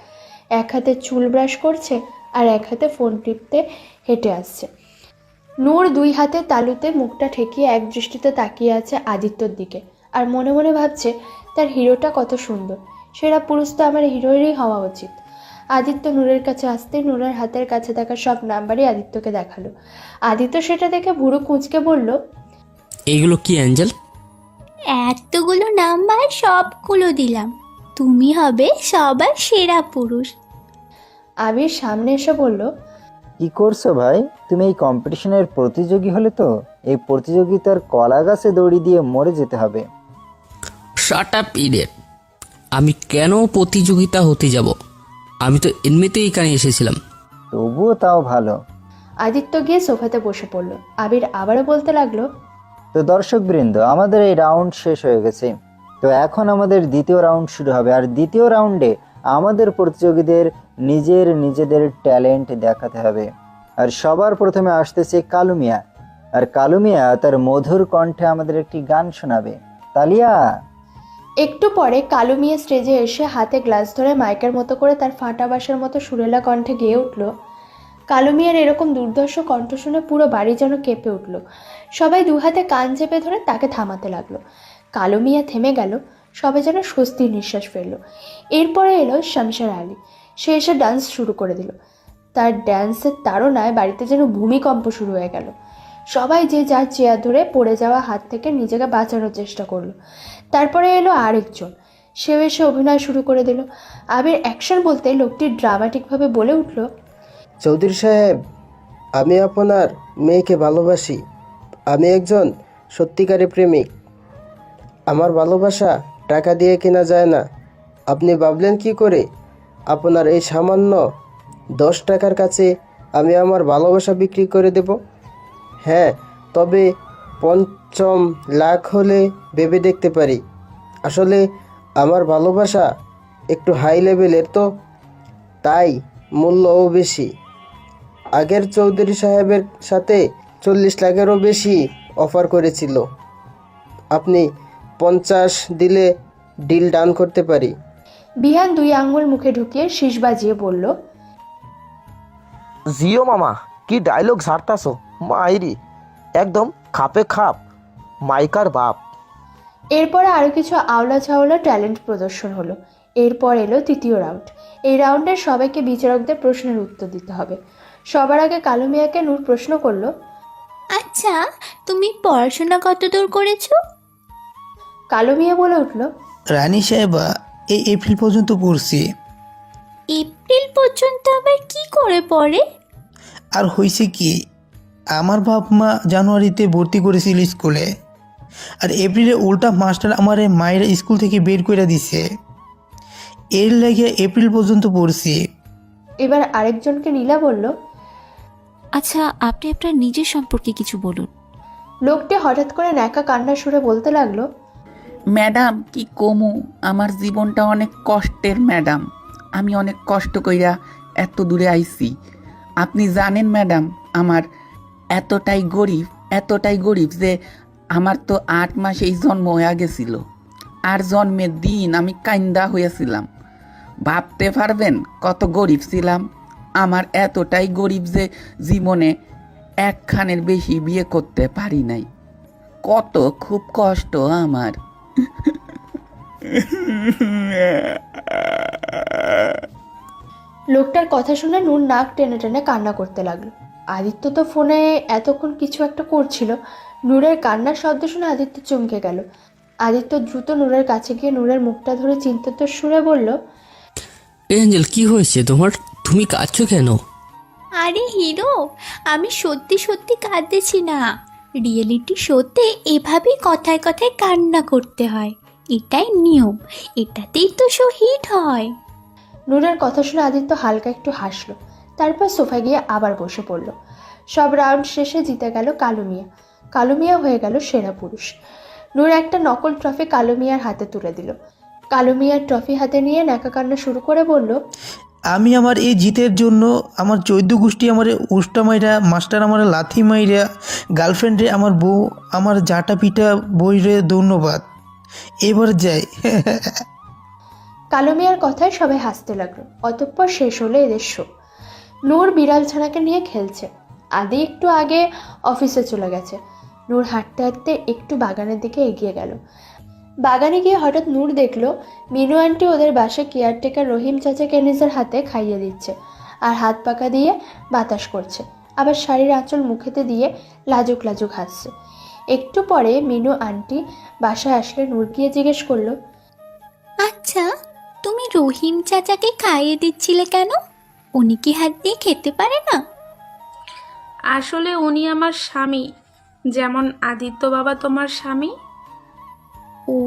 এক হাতে চুল ব্রাশ করছে আর এক হাতে ফোন টিপতে হেঁটে আসছে। নূর 2 হাতে তালুতে মুখটা ঠেকিয়ে এক দৃষ্টিতে তাকিয়ে আছে আদিত্যর দিকে আর মনে মনে ভাবছে তার হিরোটা কত সুন্দর, সেরা পুরুষ তো আমার হিরোয়েরই হওয়া উচিত। আদিত্য নূরের কাছে আসতে নূরের হাতের কাছে থাকা সব নাম্বারই আদিত্যকে দেখালো। আদিত্য সেটা দেখে ভুরু কুঁচকে বলল, এইগুলো কি অ্যাঞ্জেল? এতগুলো নাম্বার সবগুলো দিলাম, তুমি হবে সবার সেরা পুরুষ। আবির সামনে এসে বলল, কি করছো ভাই? তুমি এই কম্পিটিশনের প্রতিযোগী হলে তো এই প্রতিযোগিতার কলা গাছে দড়ি দিয়ে মরে যেতে হবে। Shut up idiot! আমি কেন প্রতিযোগিতা হতে যাব? আমি তো এমনিতেই এখানে এসেছিলাম। তবুও তাও ভালো। আদিত্য গিয়ে সোফাতে বসে পড়ল। আবির আবারও বলতে লাগলো, তো দর্শকবৃন্দ, আমাদের এই রাউন্ড শেষ হয়ে গেছে। তো এখন আমাদের দ্বিতীয় রাউন্ড শুরু হবে। আর দ্বিতীয় রাউন্ডে আমাদের প্রতিযোগীদের নিজেদের ট্যালেন্ট দেখাতে হবে। আর সবার প্রথমে আসতেছে কালু মিয়া। আর কালু মিয়া তার মধুর কণ্ঠে আমাদের একটি গান শোনাবে। তালিয়া। একটু পরে কালু মিয়া স্টেজে এসে হাতে গ্লাস ধরে মাইকের মতো করে তার ফাটা বাঁশের মতো সুরেলা কণ্ঠে গেয়ে উঠল। কালু মিয়ার এরকম দুর্ধর্ষ কণ্ঠ শুনে পুরো বাড়ি যেন কেঁপে উঠল। সবাই 2 হাতে কান চেপে ধরে তাকে থামাতে লাগলো। কালু মিয়া থেমে গেল। সবাই যেন স্বস্তির নিঃশ্বাস ফেলল। এরপরে এলো শামশের আলী। সে এসে ডান্স শুরু করে দিল। তার ড্যান্সের তাড়নায় বাড়িতে যেন ভূমিকম্প শুরু হয়ে গেল। সবাই যে যার চেয়ার ধরে পড়ে যাওয়া হাত থেকে নিজেকে বাঁচানোর চেষ্টা করলো। তারপরে এলো আরেকজন, সেও এসে অভিনয় শুরু করে দিল। আবির অ্যাকশন বলতে লোকটি ড্রামাটিকভাবে বলে উঠল, চৌধুরী সাহেব, আমি আপনার মেয়েকে ভালোবাসি। আমি একজন সত্যিকারের প্রেমিক। আমার ভালোবাসা টাকা দিয়ে কেনা যায় না। আপনি ভাবলেন কি করে আপনার এই সামান্য 10 টাকার কাছে আমি আমার ভালোবাসা বিক্রি করে দেব? হ্যাঁ, তবে 5 লাখ হলে ভেবে দেখতে পারি। আসলে আমার ভালোবাসা একটু হাই লেভেলের, তো তাই মূল্যও বেশি। আগের চৌধুরী সাহেবের সাথে 40 লাখেরও বেশি অফার করেছিল। আপনি 50 দিলে ডিল ডান করতে পারি। বিহান 2 আঙ্গুল মুখে ঢুকিয়ে শীষ বাজিয়ে বলল, জিও মামা, কি ডায়লগ ঝাড়তাছো মাইরি! একদম খাপে খাপ মাইকার বাপ। এরপরে আরও কিছু আওলা ছাওলা ট্যালেন্ট প্রদর্শন হলো। এরপর এলো তৃতীয় রাউন্ড। এই রাউন্ডে সবাইকে বিচারকদের প্রশ্নের উত্তর দিতে হবে। সবার আগে কালু মিয়াকে নূর প্রশ্ন করলো, আচ্ছা, তুমি পড়াশোনা কতদূর করেছো? কালু মিয়া বলে উঠল, রানী সাহেবা, এই এপ্রিল পর্যন্ত পড়ছি। এপ্রিল পর্যন্ত আবার কি করে পড়ে? আর হয়েছে কি, আমার বাপ মা জানুয়ারিতে ভর্তি করেছিল স্কুলে, আর এপ্রিলে উল্টা মাস্টার আমার মায়ের স্কুল থেকে বের করে দিছে। এর লাগে এপ্রিল পর্যন্ত পড়ছি। এবার আরেকজনকে নীলা বলল, আচ্ছা, আপনি আপনার নিজের সম্পর্কে কিছু বলুন। লোকটি হঠাৎ করে ন্যাকা কান্না সুরে বলতে লাগলো, ম্যাডাম, কি কমু, আমার জীবনটা অনেক কষ্টের ম্যাডাম। আমি অনেক কষ্ট কইরা এত দূরে আইছি। আপনি জানেন ম্যাডাম, আমার এতটাই গরিব যে আমার তো 8 মাসেই জন্ম হয়ে গেছিল। আর জন্মের দিন আমি কান্দা হয়েছিলাম। ভাবতে পারবেন কত গরিব ছিলাম। আমার এতটাই গরিব যে জীবনে একখানের বেশি বিয়ে করতে পারি নাই। খুব কষ্ট আমার। লোকটার কথা শুনে নূর নাক টেনে টেনে কান্না করতে লাগলো। আদিত্য তো ফোনে এতক্ষণ কিছু একটা করছিল। নূরের কান্নার শব্দ শুনে আদিত্য চমকে গেল। আদিত্য দ্রুত নূরের কাছে গিয়ে নূরের মুখটা ধরে চিন্তিত সুরে বলল, এঞ্জেল, কি হয়েছে তোমার? তুমি কাঁদছো কেন? আরে হিরো, আমি সত্যি সত্যি কাঁদতেছি না। রিয়েলিটি শোতে এভাবেই কথায় কথায় কান্না করতে হয়, এটাই নিয়ম, এটাতেই তো শো হিট হয়। নূরের কথা শুনে আদিত্য হালকা একটু হাসলো, তারপর সোফায় গিয়ে আবার বসে পড়ল। সব রাউন্ড শেষে জিতে গেল কালু মিয়া। কালু মিয়া হয়ে গেল সেরা পুরুষ। নূর একটা নকল ট্রফি কালু মিয়ার হাতে তুলে দিল। কালু মিয়ার ট্রফি হাতে নিয়ে ন্যাকা কান্না শুরু করে বলল, আমি আমার এই জিতের জন্য আমার 14 গোষ্ঠী, আমার উষ্টা মাইরা, মাস্টার আমার লাথি মাইরা, গার্লফ্রেন্ডে, আমার বউ, আমার জাটা পিটা বইরে ধন্যবাদ। এবার যাই। কালু মিয়ার কথায় সবাই হাসতে লাগলো। অতঃপর শেষ হলো এদের শো। নূর বিড়াল ছানাকে নিয়ে খেলছে। আদি একটু আগে অফিসে চলে গেছে। নূর হাঁটতে হাঁটতে একটু বাগানের দিকে এগিয়ে গেল। বাগানে গিয়ে হঠাৎ নূর দেখলো মিনু আন্টি ওদের বাসায় কেয়ারটেকার রহিম চাচাকে নিজের হাতে খাইয়ে দিচ্ছে, আর হাত পাকা দিয়ে বাতাস করছে, আবার শাড়ির আঁচল মুখেতে দিয়ে লাজুক লাজুক হাসছে। একটু পরে মিনু আন্টি বাসায় আসলে নূর গিয়ে জিজ্ঞেস করলো, আচ্ছা, তুমি রহিম চাচাকে খাইয়ে দিচ্ছিলে কেন? উনি কি হাত দিয়ে খেতে পারে না? আসলে উনি আমার স্বামী, যেমন আদিত্য বাবা তোমার স্বামী। ও,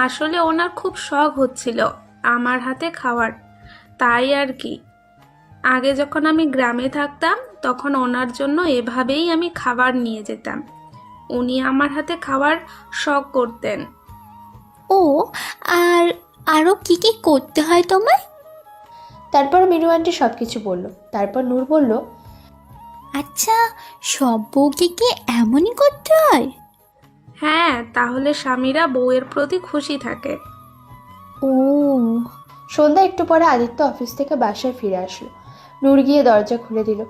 আসলে ওনার খুব শখ হচ্ছিল আমার হাতে খাওয়ার, তাই আর কি। আগে যখন আমি গ্রামে থাকতাম তখন ওনার জন্য এভাবেই আমি খাবার নিয়ে যেতাম। উনি আমার হাতে খাওয়ার শখ করতেন। ও, আর আরও কি কি করতে হয় তোমায়? তারপর মিনু আন্টি সব কিছু বললো। তারপর নূর বলল, আচ্ছা, সব বউকে কি এমনই করতে হয়? হ্যাঁ, তাহলে স্বামীরা বউয়ের প্রতি খুশি থাকে। ও, সন্ধ্যা একটু পরে আদিত্য অফিস থেকে বাসায় ফিরে আসলো। নূর গিয়ে দরজা খুলে দিল।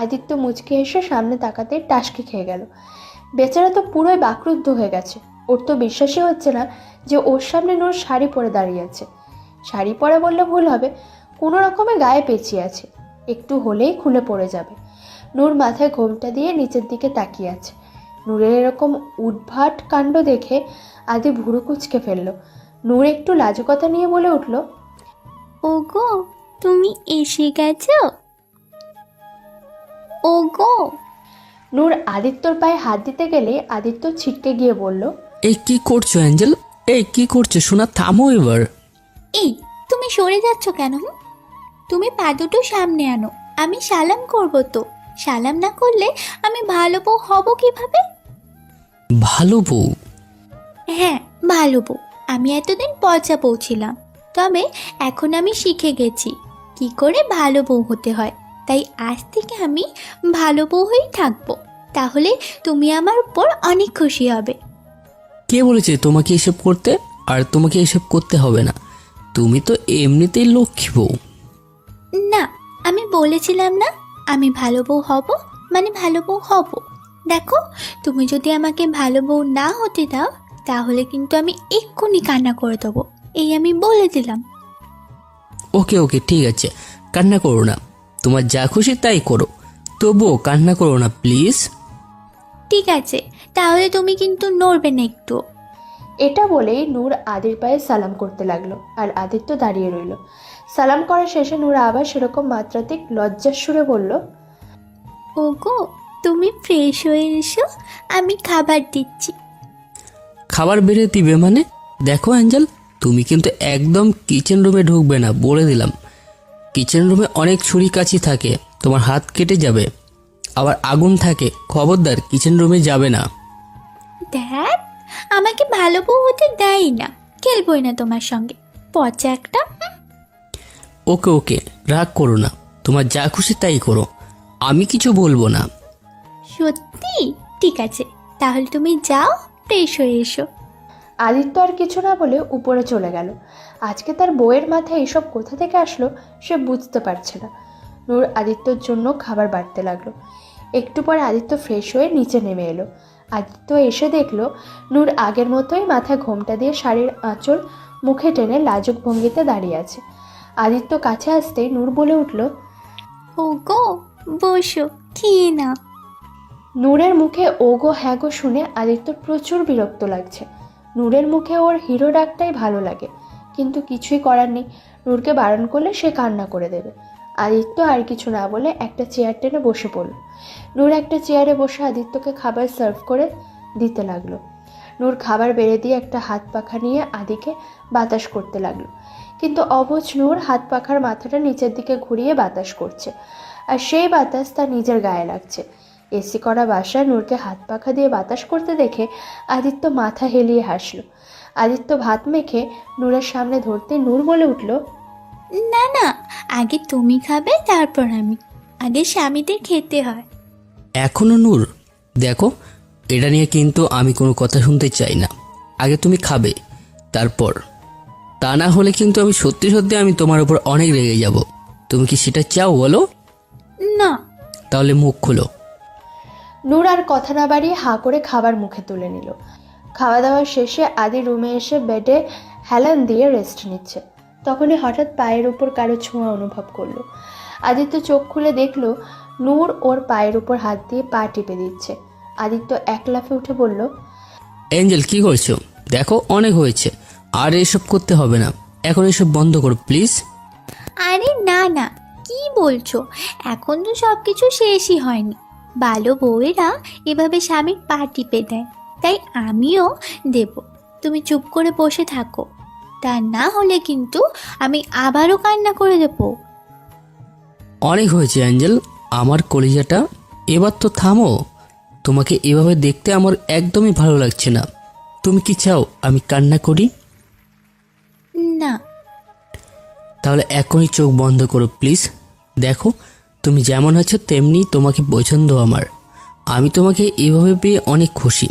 আদিত্য মুচকে এসে সামনে তাকাতে টাসকি খেয়ে গেল। বেচারা তো পুরোই বাকরুদ্ধ হয়ে গেছে। ওর তো বিশ্বাসই হচ্ছে না যে ওর সামনে নূর শাড়ি পরে দাঁড়িয়ে আছে। শাড়ি পরে বললে ভুল হবে, কোনো রকমে গায়ে পেঁচিয়ে আছে, একটু হলেই খুলে পড়ে যাবে। নূর মাথায় ঘোমটা দিয়ে নিচের দিকে তাকিয়ে আছে। নূরের এরকম উদ্ভাট কাণ্ড দেখে আদি ভুরু কুচকে ফেলল। নূর একটু লাজুকতা নিয়ে বলে উঠল, ওগো, তুমি এসে গেছো? ওগো। নূর আদিত্যর পায়ে হাত দিতে গেলে আদিত্য ছিটকে গিয়ে বলল, এই কি করছো অ্যাঞ্জেল? এই কি করছো শোনা, থামো এবার। এই, তুমি সরে যাচ্ছ কেন? তুমি পা দুটো সামনে আনো, আমি সালাম করব তো। সালাম না করলে আমি ভালো বউ হব কিভাবে? ভালো বউ? হ্যাঁ, ভালো বউ। আমি এতদিন পচা বউ ছিলাম, তবে এখন আমি শিখে গেছি কি করে ভালো বউ হতে হয়। তাই আজ থেকে আমি ভালো বউ হয়েই থাকবো। তাহলে তুমি আমার উপর অনেক খুশি হবে। কে বলেছে তোমাকে এসব করতে? আর তোমাকে এসব করতে হবে না, তুমি তো এমনিতেই লক্ষ্মী বউ। না, আমি বলেছিলাম না আমি ভালো বউ হব, মানে ভালো বউ হব। দেখো, তুমি যদি আমাকে ভালো বউ না হতে দাও তাহলে কিন্তু আমি এক্ষুনি কান্না করে দেবো, এই আমি বলে দিলাম। ওকে ওকে, ঠিক আছে, কান্না করো না, তোমার যা খুশি তাই করো, তবুও কান্না করো না প্লিজ। ঠিক আছে, তাহলে তুমি কিন্তু নড়বে না একটু। এটা বলেই নূর আদির পায়ে সালাম করতে লাগলো, আর আদিত্য দাঁড়িয়ে রইল। সালাম করা শেষে নূর আবার সেরকম মাত্রাতিক লজ্জার সুরে বলল, ওগো, তুমি ফ্রেশ হয়ে এসো, আমি খাবার দিচ্ছি। খাবার বেড়ে দিবে মানে? দেখো অ্যাঞ্জেল, তুমি কিন্তু একদম কিচেন রুমে ঢুকবে না, বলে দিলাম। কিচেন রুমে অনেক ছুরি কাছি থাকে, তোমার হাত কেটে যাবে, আবার আগুন থাকে, খবরদার কিচেন রুমে যাবে না। দেখ, আমাকে ভালো বউ হতে দেয় না, খেলবই না তোমার সঙ্গে, পচা একটা। ওকে ওকে, রাগ করো না, তোমার যা খুশি তাই করো, আমি কিছু বলবো না। সত্যি? ঠিক আছে, তাহলে তুমি যাও, ফ্রেশ হয়ে এসো। আদিত্য আর কিছু না বলে উপরে চলে গেল। আজকে তার বউয়ের মাথায় এসব কোথা থেকে আসলো সে বুঝতে পারছে না। নূর আদিত্যর জন্য খাবার বাড়তে লাগলো। একটু পরে আদিত্য ফ্রেশ হয়ে নিচে নেমে এলো। আদিত্য এসে দেখলো নূর আগের মতোই মাথায় ঘোমটা দিয়ে শাড়ির আঁচল মুখে টেনে লাজুক ভঙ্গিতে দাঁড়িয়ে আছে। আদিত্য কাছে আসতেই নূর বলে উঠল, ওগো, বসো, খেয়ে নাও। নূরের মুখে ওগো হ্যাগো শুনে আদিত্যর প্রচুর বিরক্ত লাগছে। নূরের মুখে ওর হিরো ডাকটাই ভালো লাগে, কিন্তু কিছুই করার নেই। নূরকে বারণ করলে সে কান্না করে দেবে। আদিত্য আর কিছু না বলে একটা চেয়ার টেনে বসে পড়ল। নূর একটা চেয়ারে বসে আদিত্যকে খাবার সার্ভ করে দিতে লাগলো। নূর খাবার বেড়ে দিয়ে একটা হাত পাখা নিয়ে আদিকে বাতাস করতে লাগলো, কিন্তু অবুঝ নূর হাত পাখার মাথাটা নিচের দিকে ঘুরিয়ে বাতাস করছে, আর সেই বাতাস তার নিজের গায়ে লাগছে। এসি করা বাসায় নূরকে হাত পাখা দিয়ে বাতাস করতে দেখে আদিত্য মাথা হেলিয়ে হাসলো। আদিত্য ভাত মেখে নূরের সামনে ধরতে নূর বলে উঠল, না না, আগে তুমি খাবে তারপর আমি। আগে স্বামীদের খেতে হয়। এখনো নূর, দেখো এটা নিয়ে কিন্তু আমি কোনো কথা শুনতে চাই না। আগে তুমি খাবে, তারপর। তা না হলে কিন্তু আমি সত্যি সত্যি আমি তোমার উপর অনেক রেগে যাব। তুমি কি সেটা চাও বলো? না। তাহলে মুখ খোলো। নূর আর কথা না বাড়িয়ে হাঁ করে খাবার মুখে তুলে নিল। খাওয়া দাওয়া শেষে আদি রুমে এসে বেডে হেলান দিয়ে রেস্ট নিচ্ছে। তখনই হঠাৎ পায়ের উপর কারো ছোঁয়া অনুভব করলো। আদিত্য চোখ খুলে দেখলো নূর ওর পায়ের উপর হাত দিয়ে পা টিপে দিচ্ছে। আদিত্য এক লাফে উঠে বলল, এঞ্জেল কি করছো? দেখো অনেক হয়েছে, আর এসব করতে হবে না। এখন এসব বন্ধ করো প্লিজ। আরে না না, কি বলছো? এখন তো সব কিছু শেষই হয়নি। ভালো বউয়েরা এভাবে স্বামীর পা টিপে দেয়, তাই আমিও দেব। তুমি চুপ করে বসে থাকো, তা না হলে কিন্তু আমি আবারও কান্না করে দেবো। অনেক হয়েছে অ্যাঞ্জেল, আমার কলিজাটা। এবার তো থামো। তোমাকে এভাবে দেখতে আমার একদমই ভালো লাগছে না। তুমি কি চাও আমি কান্না করি? না। তাহলে এখনই চোখ বন্ধ করো প্লিজ। দেখো তুমি যেমন আছো তেমনি তোমাকে পছন্দ আমার। আমি তোমাকে এভাবে পেয়ে অনেক খুশি।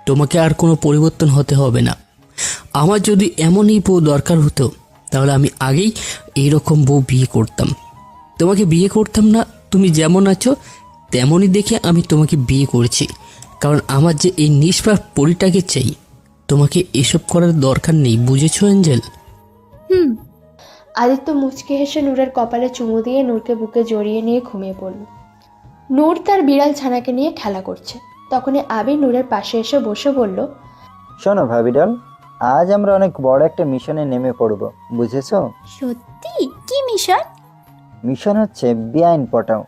তোমাকে আর কোনো পরিবর্তন হতে হবে না। আমার যদি এমনই বউ দরকার হতো তাহলে আমি আগেই এইরকম বউ বিয়ে করতাম। তোমাকে বিয়ে করতাম না, তুমি যেমন আছো তেমনই দেখে আমি তোমাকে বিয়ে করেছি, কারণ আমার যে এই নিষ্পাপ পরিটাকে চাই। তোমাকে এসব করার দরকার নেই, বুঝেছো অ্যাঞ্জেল? আদিত্য মুচকে হেসে নূরের কপালে চুমু দিয়ে নূরকে বুকে জড়িয়ে নিয়ে ঘুমিয়ে পড়ল। নূর তার বিড়াল ছানাকে নিয়ে খেলা করছে। তখনই আবির নূরের পাশে এসে বসে বলল, শোনো ভাবিডল, আজ আমরা অনেক বড় একটা মিশনে নেমে পড়ব, বুঝেছো? সত্যি? কি মিশন? মিশন হচ্ছে বিয়াইন পটাও।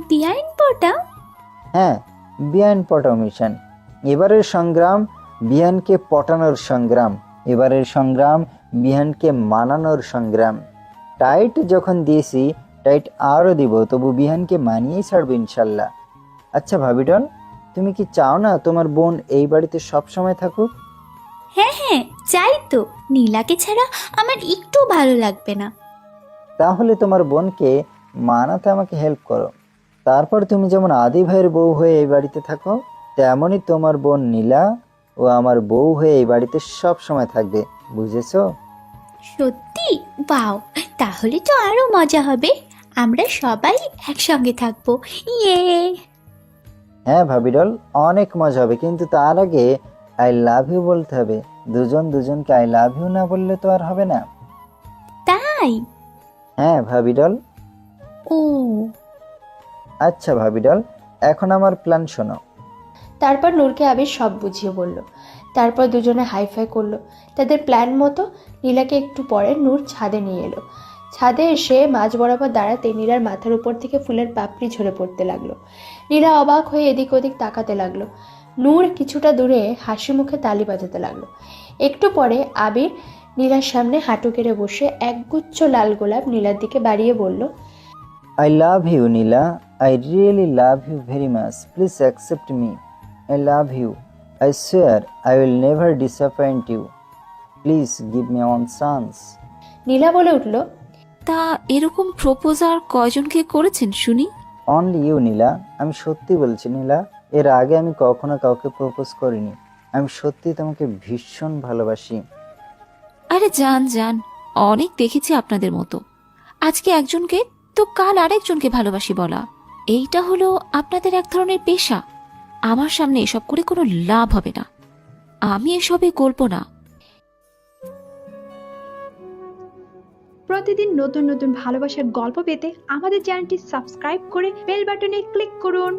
বিয়াইন পটা? হ্যাঁ, বিয়াইন পটাও মিশন। এবারের সংগ্রাম বিহানকে পটানোর সংগ্রাম। এবারের সংগ্রাম বিহানকে মানানোর সংগ্রাম। টাইট যখন দিয়েছি, টাইট আরও দিব, তবু বিহানকে মানিয়েই ছাড়বো ইনশাল্লাহ। আচ্ছা ভাবিডল, তুমি কি চাও না তোমার বোন এই বাড়িতে সব সময় থাকুক? হ্যাঁ হ্যাঁ, চাই তো। নীলাকে ছাড়া আমার একটু ভালো লাগবে না। তাহলে তোমার বোনকে মানাতে আমাকে হেল্প করো। তারপর তুমি যেমন আদি ভাইয়ের বউ হয়ে এই বাড়িতে থাকো, তেমনই তোমার বোন নীলা ও আমার বউ হয়ে এই বাড়িতে সব সময় থাকবে, বুঝেছো? সত্যি? বাও, তাহলে তো আরো মজা হবে। আমরা সবাই একসঙ্গে থাকবো। ইয়ে। হ্যাঁ ভাবিডল, অনেক মজা হবে, কিন্তু তার আগে আই লাভ ইউ বলতে হবে। দুজন দুজনকে আই লাভ ইউ না বললে তো আর হবে না। তাই? হ্যাঁ ভাবিডল। ও আচ্ছা ভাবিডল, এখন আমার প্ল্যান শোনো। তারপর নূরকে আবির সব বুঝিয়ে বলল। তারপর দুজনে হাইফাই করলো। তাদের প্ল্যান মতো নীলাকে একটু পরে নূর ছাদে নিয়ে এলো। ছাদে এসে মাঝ বরাবর দাঁড়াতে নীলার মাথার উপর থেকে ফুলের পাপড়ি ঝরে পড়তে লাগলো। নীলা অবাক হয়ে এদিক ওদিক তাকাতে লাগলো। নূর কিছুটা দূরে হাসি মুখে তালি বাজাতে লাগলো। একটু পরে আবির নীলার সামনে হাঁটু কেড়ে বসে একগুচ্ছ লাল গোলাপ নীলার দিকে বাড়িয়ে বলল, I love you Nila, I really love you very much, please accept me. I love you, I swear I will never disappoint you, please give me one chance. Nila বলে উঠল, তা এরকম প্রপোজাল কয়জনকে করেছেন শুনি? অনলি ইউ নীলা, আমি সত্যি বলছি নীলা, এর আগে আমি কখনো কাউকে প্রপোজ করিনি। আমি সত্যি তোমাকে ভীষণ ভালোবাসি। আরে যান যান, অনেক দেখেছি আপনাদের মতো। আজকে একজনকে তো কাল আরেকজনকে ভালোবাসি বলা, এইটা হলো আপনাদের এক ধরনের পেশা। আমার সামনে এসব করে কোনো লাভ হবে না। আমি এসবে গল্প না। প্রতিদিন নতুন নতুন ভালোবাসার গল্প পেতে আমাদের চ্যানেলটি সাবস্ক্রাইব করে বেল বাটনে ক্লিক করুন।